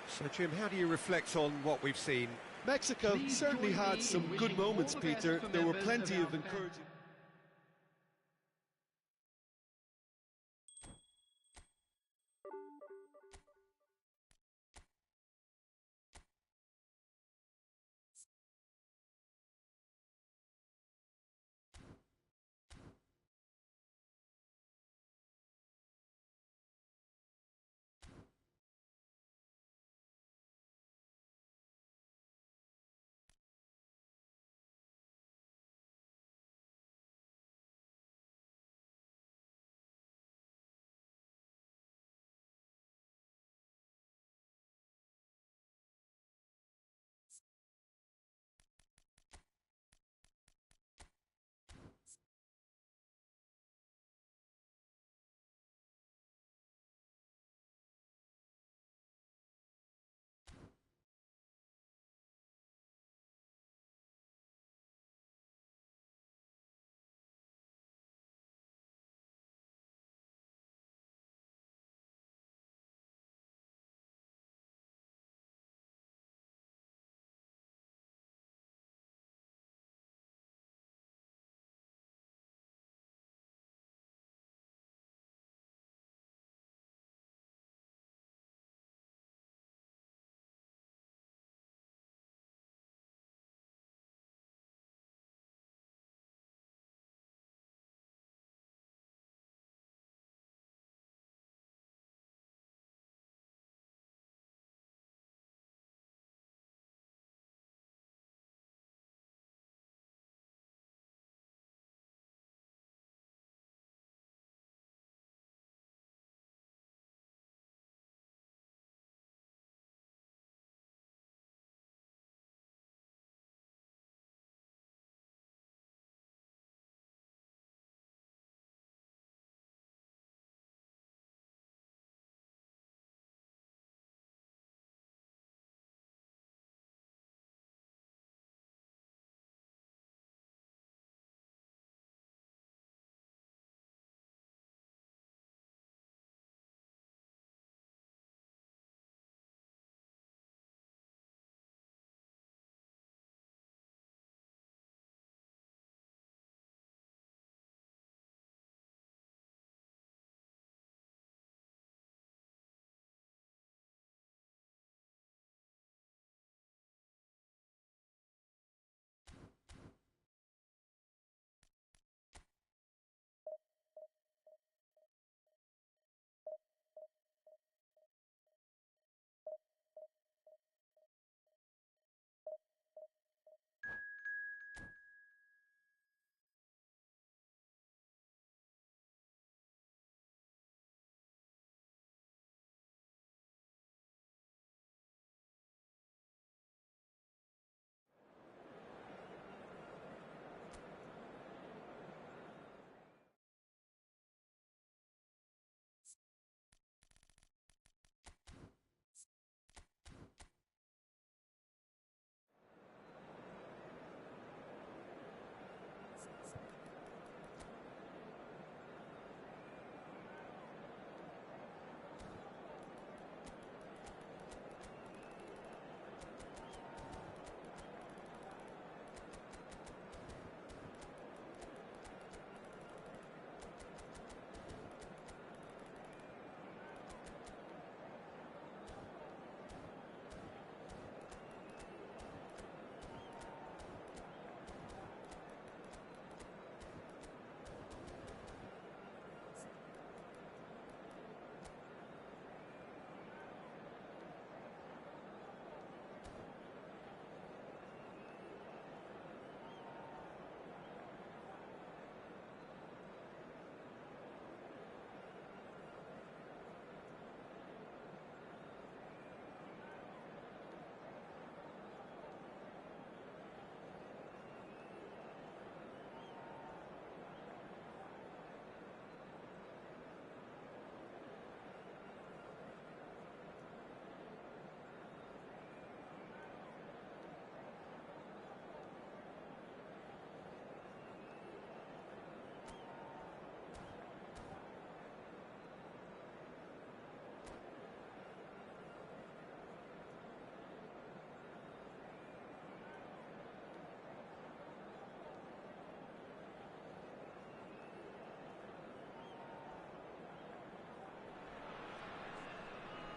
So, Jim, how do you reflect on what we've seen? Mexico certainly had some good moments, Peter. There were plenty of encouraging...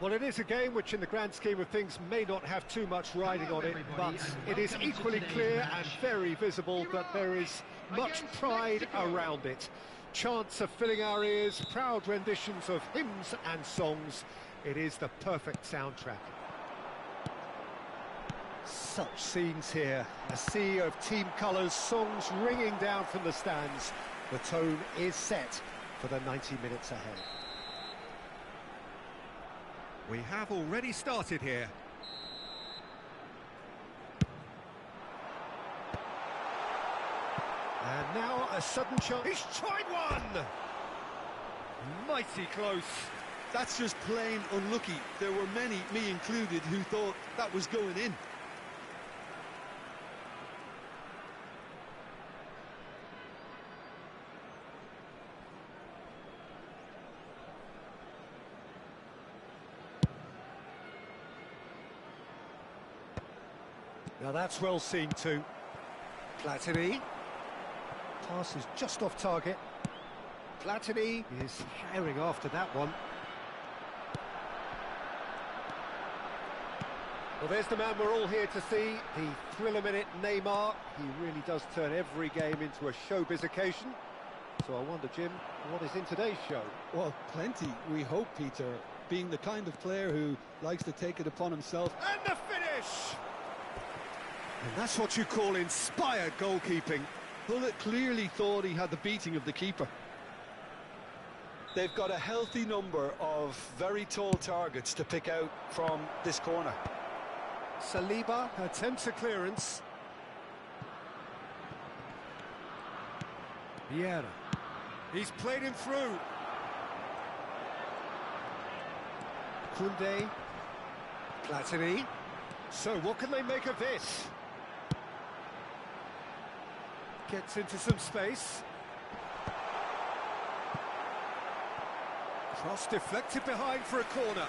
Well, it is a game which in the grand scheme of things may not have too much riding on it, but it is equally clear and very visible that there is much pride around it. Chants are filling our ears, proud renditions of hymns and songs. It is the perfect soundtrack. Such scenes here, a sea of team colours, songs ringing down from the stands. The tone is set for the 90 minutes ahead. We have already started here. And now a sudden chance. He's tried one! Mighty close. That's just plain unlucky. There were many, me included, who thought that was going in. Now that's well seen too. Platini. Pass is just off target. Platini is herring after that one. Well, there's the man we're all here to see, the thriller-minute Neymar. He really does turn every game into a showbiz occasion. So I wonder, Jim, what is in today's show? Well, plenty, we hope, Peter. Being the kind of player who likes to take it upon himself. And the finish! And that's what you call inspired goalkeeping. Bullet clearly thought he had the beating of the keeper. They've got a healthy number of very tall targets to pick out from this corner. Saliba attempts a clearance. Vieira. He's played him through. Koundé. Platini. So what can they make of this? Gets into some space. Cross deflected behind for a corner.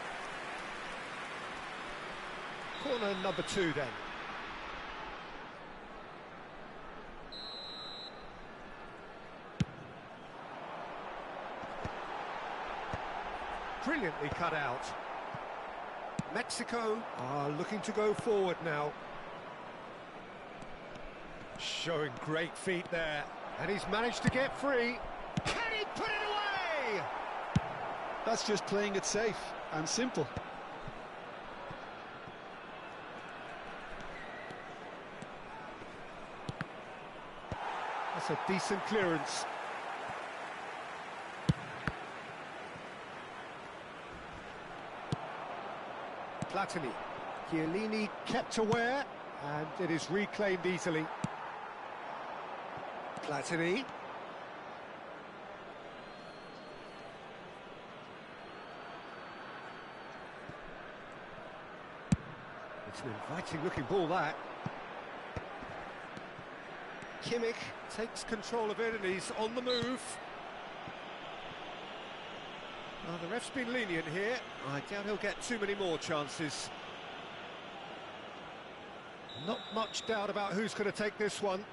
Corner number 2 then. Brilliantly cut out. Mexico are looking to go forward now. Showing great feet there. And he's managed to get free. Can he put it away? That's just playing it safe and simple. That's a decent clearance. Platini. Chiellini kept aware, and it is reclaimed easily. Platini. It's an inviting looking ball, that. Kimmich takes control of it and he's on the move. Well, the ref's been lenient here. I doubt he'll get too many more chances. Not much doubt about who's going to take this one.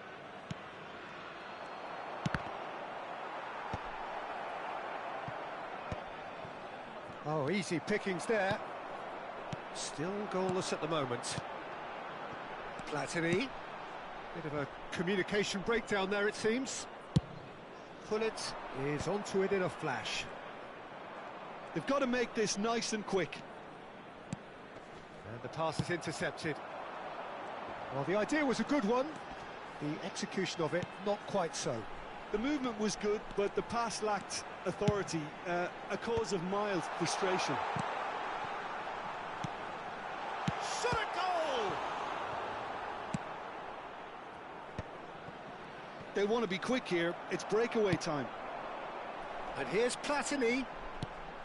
Oh, easy pickings there. Still goalless at the moment. Platini. Bit of a communication breakdown there, it seems. Pullet is onto it in a flash. They've got to make this nice and quick. And the pass is intercepted. Well, the idea was a good one. The execution of it, not quite so. The movement was good, but the pass lacked authority, a cause of mild frustration. Shot a goal! They want to be quick here. It's breakaway time. And here's Platini.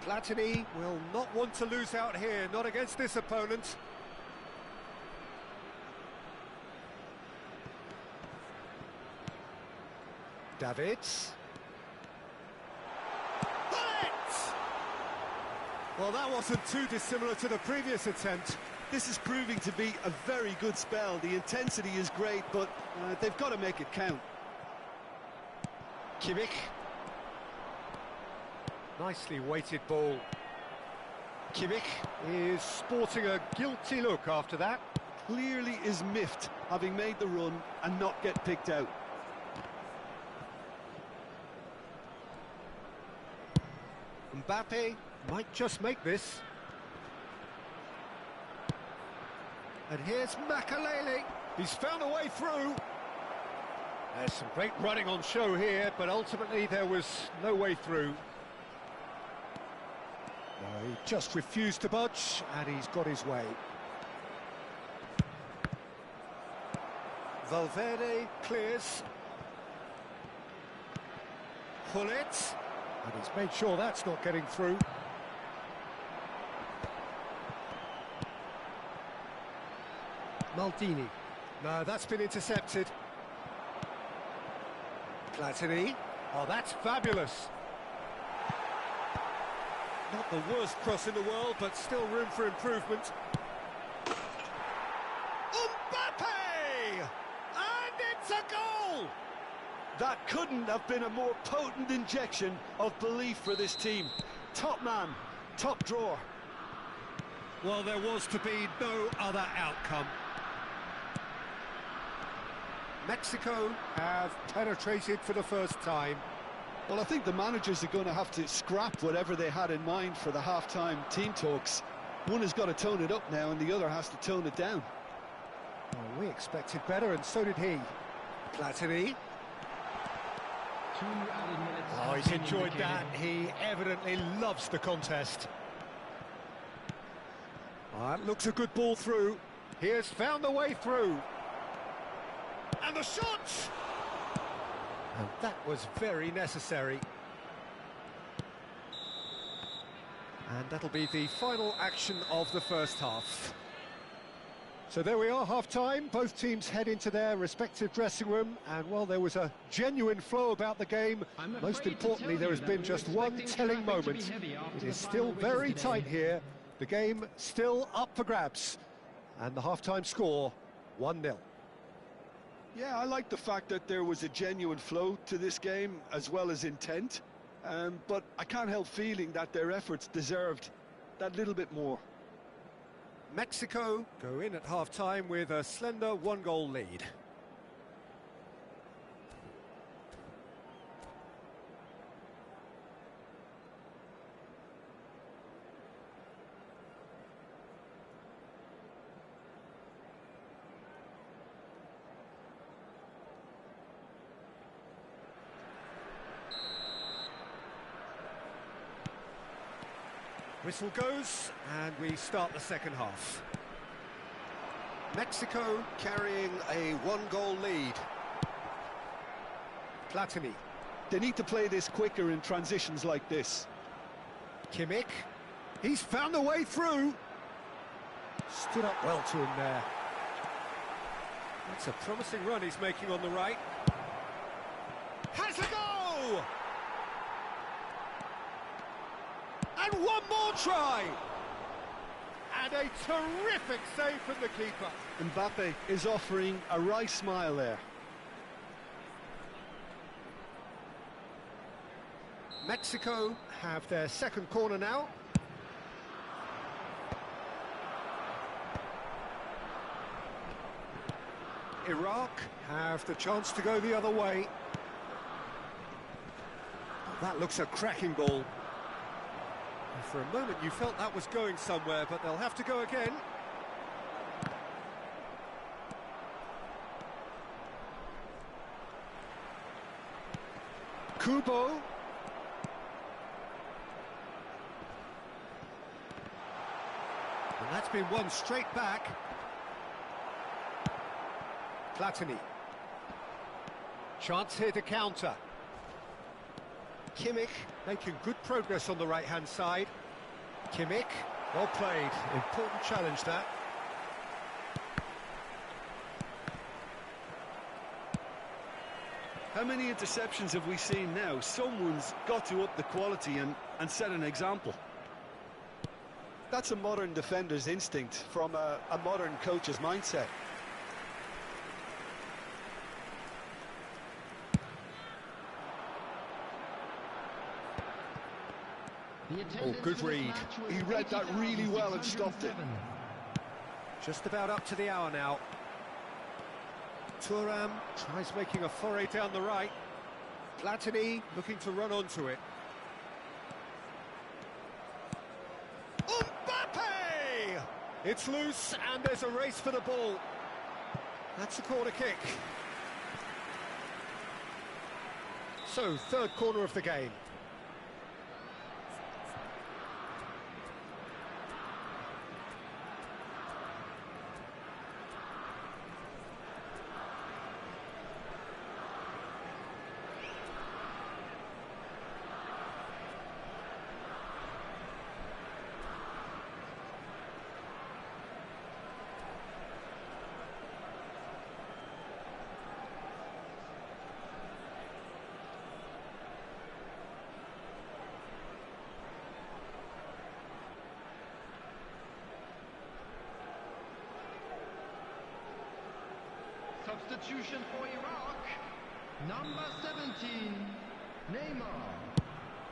Platini will not want to lose out here, not against this opponent. Davids. Well, that wasn't too dissimilar to the previous attempt. This is proving to be a very good spell. The intensity is great, but they've got to make it count. Kimmich. Nicely weighted ball. Kimmich is sporting a guilty look after that. Clearly is miffed, having made the run and not get picked out. Mbappe might just make this. And here's Makalele. He's found a way through. There's some great running on show here, but ultimately there was no way through. No, he just refused to budge, and he's got his way. Valverde clears. Hullet. And he's made sure that's not getting through. Maldini. No, that's been intercepted. Platini. Oh, that's fabulous. Not the worst cross in the world, but still room for improvement. Mbappe! And it's a goal! That couldn't have been a more potent injection of belief for this team. Top man, top drawer. Well, there was to be no other outcome. Mexico have penetrated for the first time. Well, I think the managers are going to have to scrap whatever they had in mind for the half-time team talks. One has got to tone it up now and the other has to tone it down. Well, we expected better, and so did he. Platini. Oh, he's enjoyed that. He evidently loves the contest. That looks a good ball through. He has found the way through. And the shot! And that was very necessary. And that'll be the final action of the first half. So there we are, half-time. Both teams head into their respective dressing room, and while there was a genuine flow about the game, most importantly there has been just one telling moment. It is still very tight here. The game still up for grabs, and the half-time score 1-0. Yeah, I like the fact that there was a genuine flow to this game as well as intent, but I can't help feeling that their efforts deserved that little bit more. Mexico go in at half-time with a slender one-goal lead. Whistle goes, and we start the second half. Mexico carrying a one-goal lead. Platini. They need to play this quicker in transitions like this. Kimmich. He's found a way through. Stood up well to him there. That's a promising run he's making on the right. Has a go! And one more try! And a terrific save from the keeper. Mbappe is offering a wry smile there. Mexico have their second corner now. Iraq have the chance to go the other way. That looks a cracking ball. For a moment you felt that was going somewhere, but they'll have to go again. Kubo. And that's been won straight back. Platini. Chance here to counter. Kimmich making good progress on the right-hand side. Kimmich, well played. Important challenge, that. How many interceptions have we seen now? Someone's got to up the quality and set an example. That's a modern defender's instinct from a modern coach's mindset. Oh, good read. He read that really well and stopped it. Just about up to the hour now. Thuram tries making a foray down the right. Platini looking to run onto it. Mbappe! It's loose and there's a race for the ball. That's a corner kick. So, third corner of the game. Substitution for Iraq. Number 17, Neymar.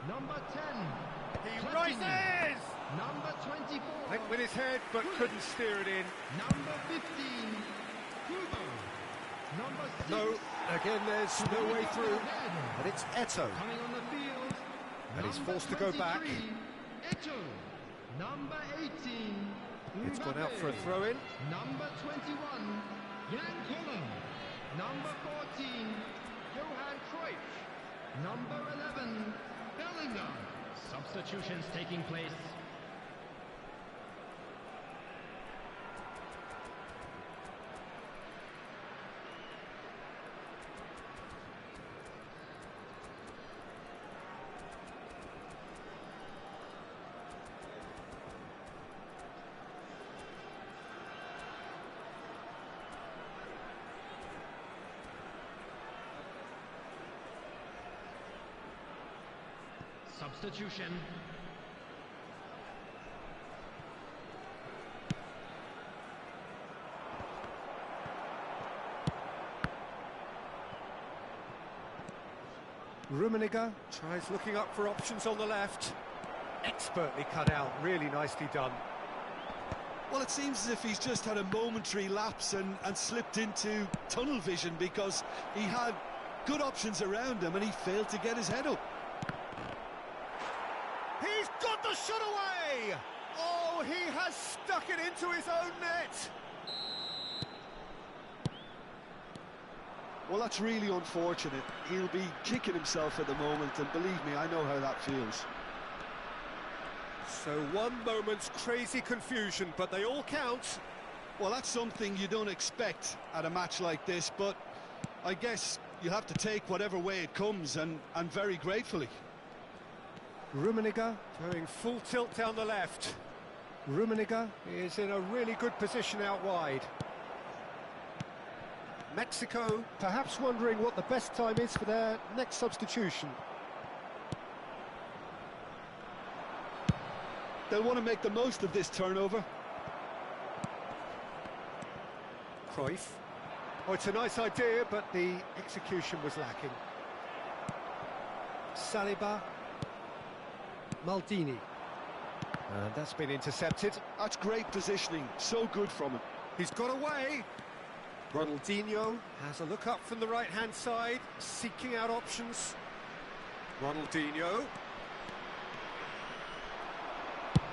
Number 10, He Platini. rises! Number 24, Went with his head but couldn't steer it in. Number 15, Kubo. Number 6, No, again there's no way through. And it's Eto'o. coming on the field. And he's Number forced to go back. 23, Eto'o. Number 18, It's gone out for a Mbappe. throw-in. Number 21, Jan Koller. Number 14, Johan Cruyff. Number 11, Bellingham. Substitutions taking place. Substitution. Rummenigge tries looking up for options on the left. Expertly cut out, really nicely done. Well, it seems as if he's just had a momentary lapse and slipped into tunnel vision, because he had good options around him and he failed to get his head up. He's got the shot away! Oh, he has stuck it into his own net! Well, that's really unfortunate. He'll be kicking himself at the moment, and believe me, I know how that feels. So one moment's crazy confusion, but they all count. Well, that's something you don't expect at a match like this, but I guess you have to take whatever way it comes, and very gratefully. Rummenigge going full tilt down the left. Rummenigge is in a really good position out wide. Mexico perhaps wondering what the best time is for their next substitution. They'll want to make the most of this turnover. Cruyff. Oh, it's a nice idea, but the execution was lacking. Saliba. Maldini. And that's been intercepted. That's great positioning, so good from him. He's got away. Ronaldinho has a look up from the right-hand side, seeking out options. Ronaldinho.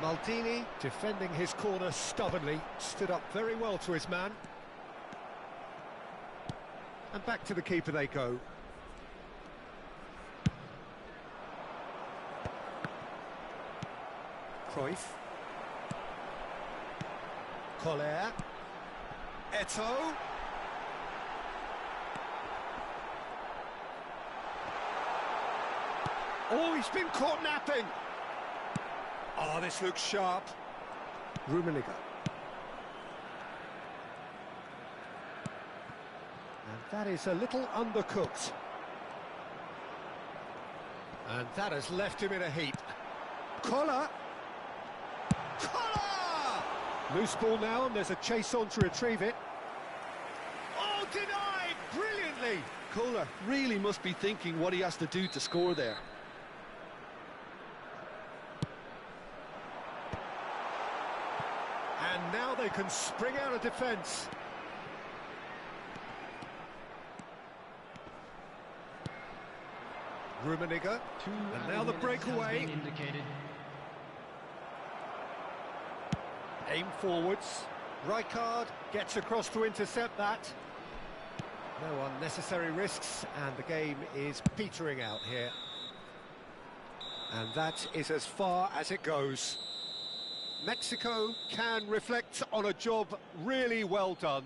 Maldini defending his corner stubbornly, stood up very well to his man. And back to the keeper they go. Cruyff. Koller. Eto'o. Oh, he's been caught napping. Oh, this looks sharp. Rummenigge. And that is a little undercooked. And that has left him in a heap. Koller. Koller! Loose ball now, and there's a chase on to retrieve it. Oh, denied! Brilliantly! Koller really must be thinking what he has to do to score there. And now they can spring out of defence. Rummenigge, and now the breakaway. Aim forwards. Rijkaard gets across to intercept that. No unnecessary risks, and the game is petering out here. And that is as far as it goes. Mexico can reflect on a job really well done.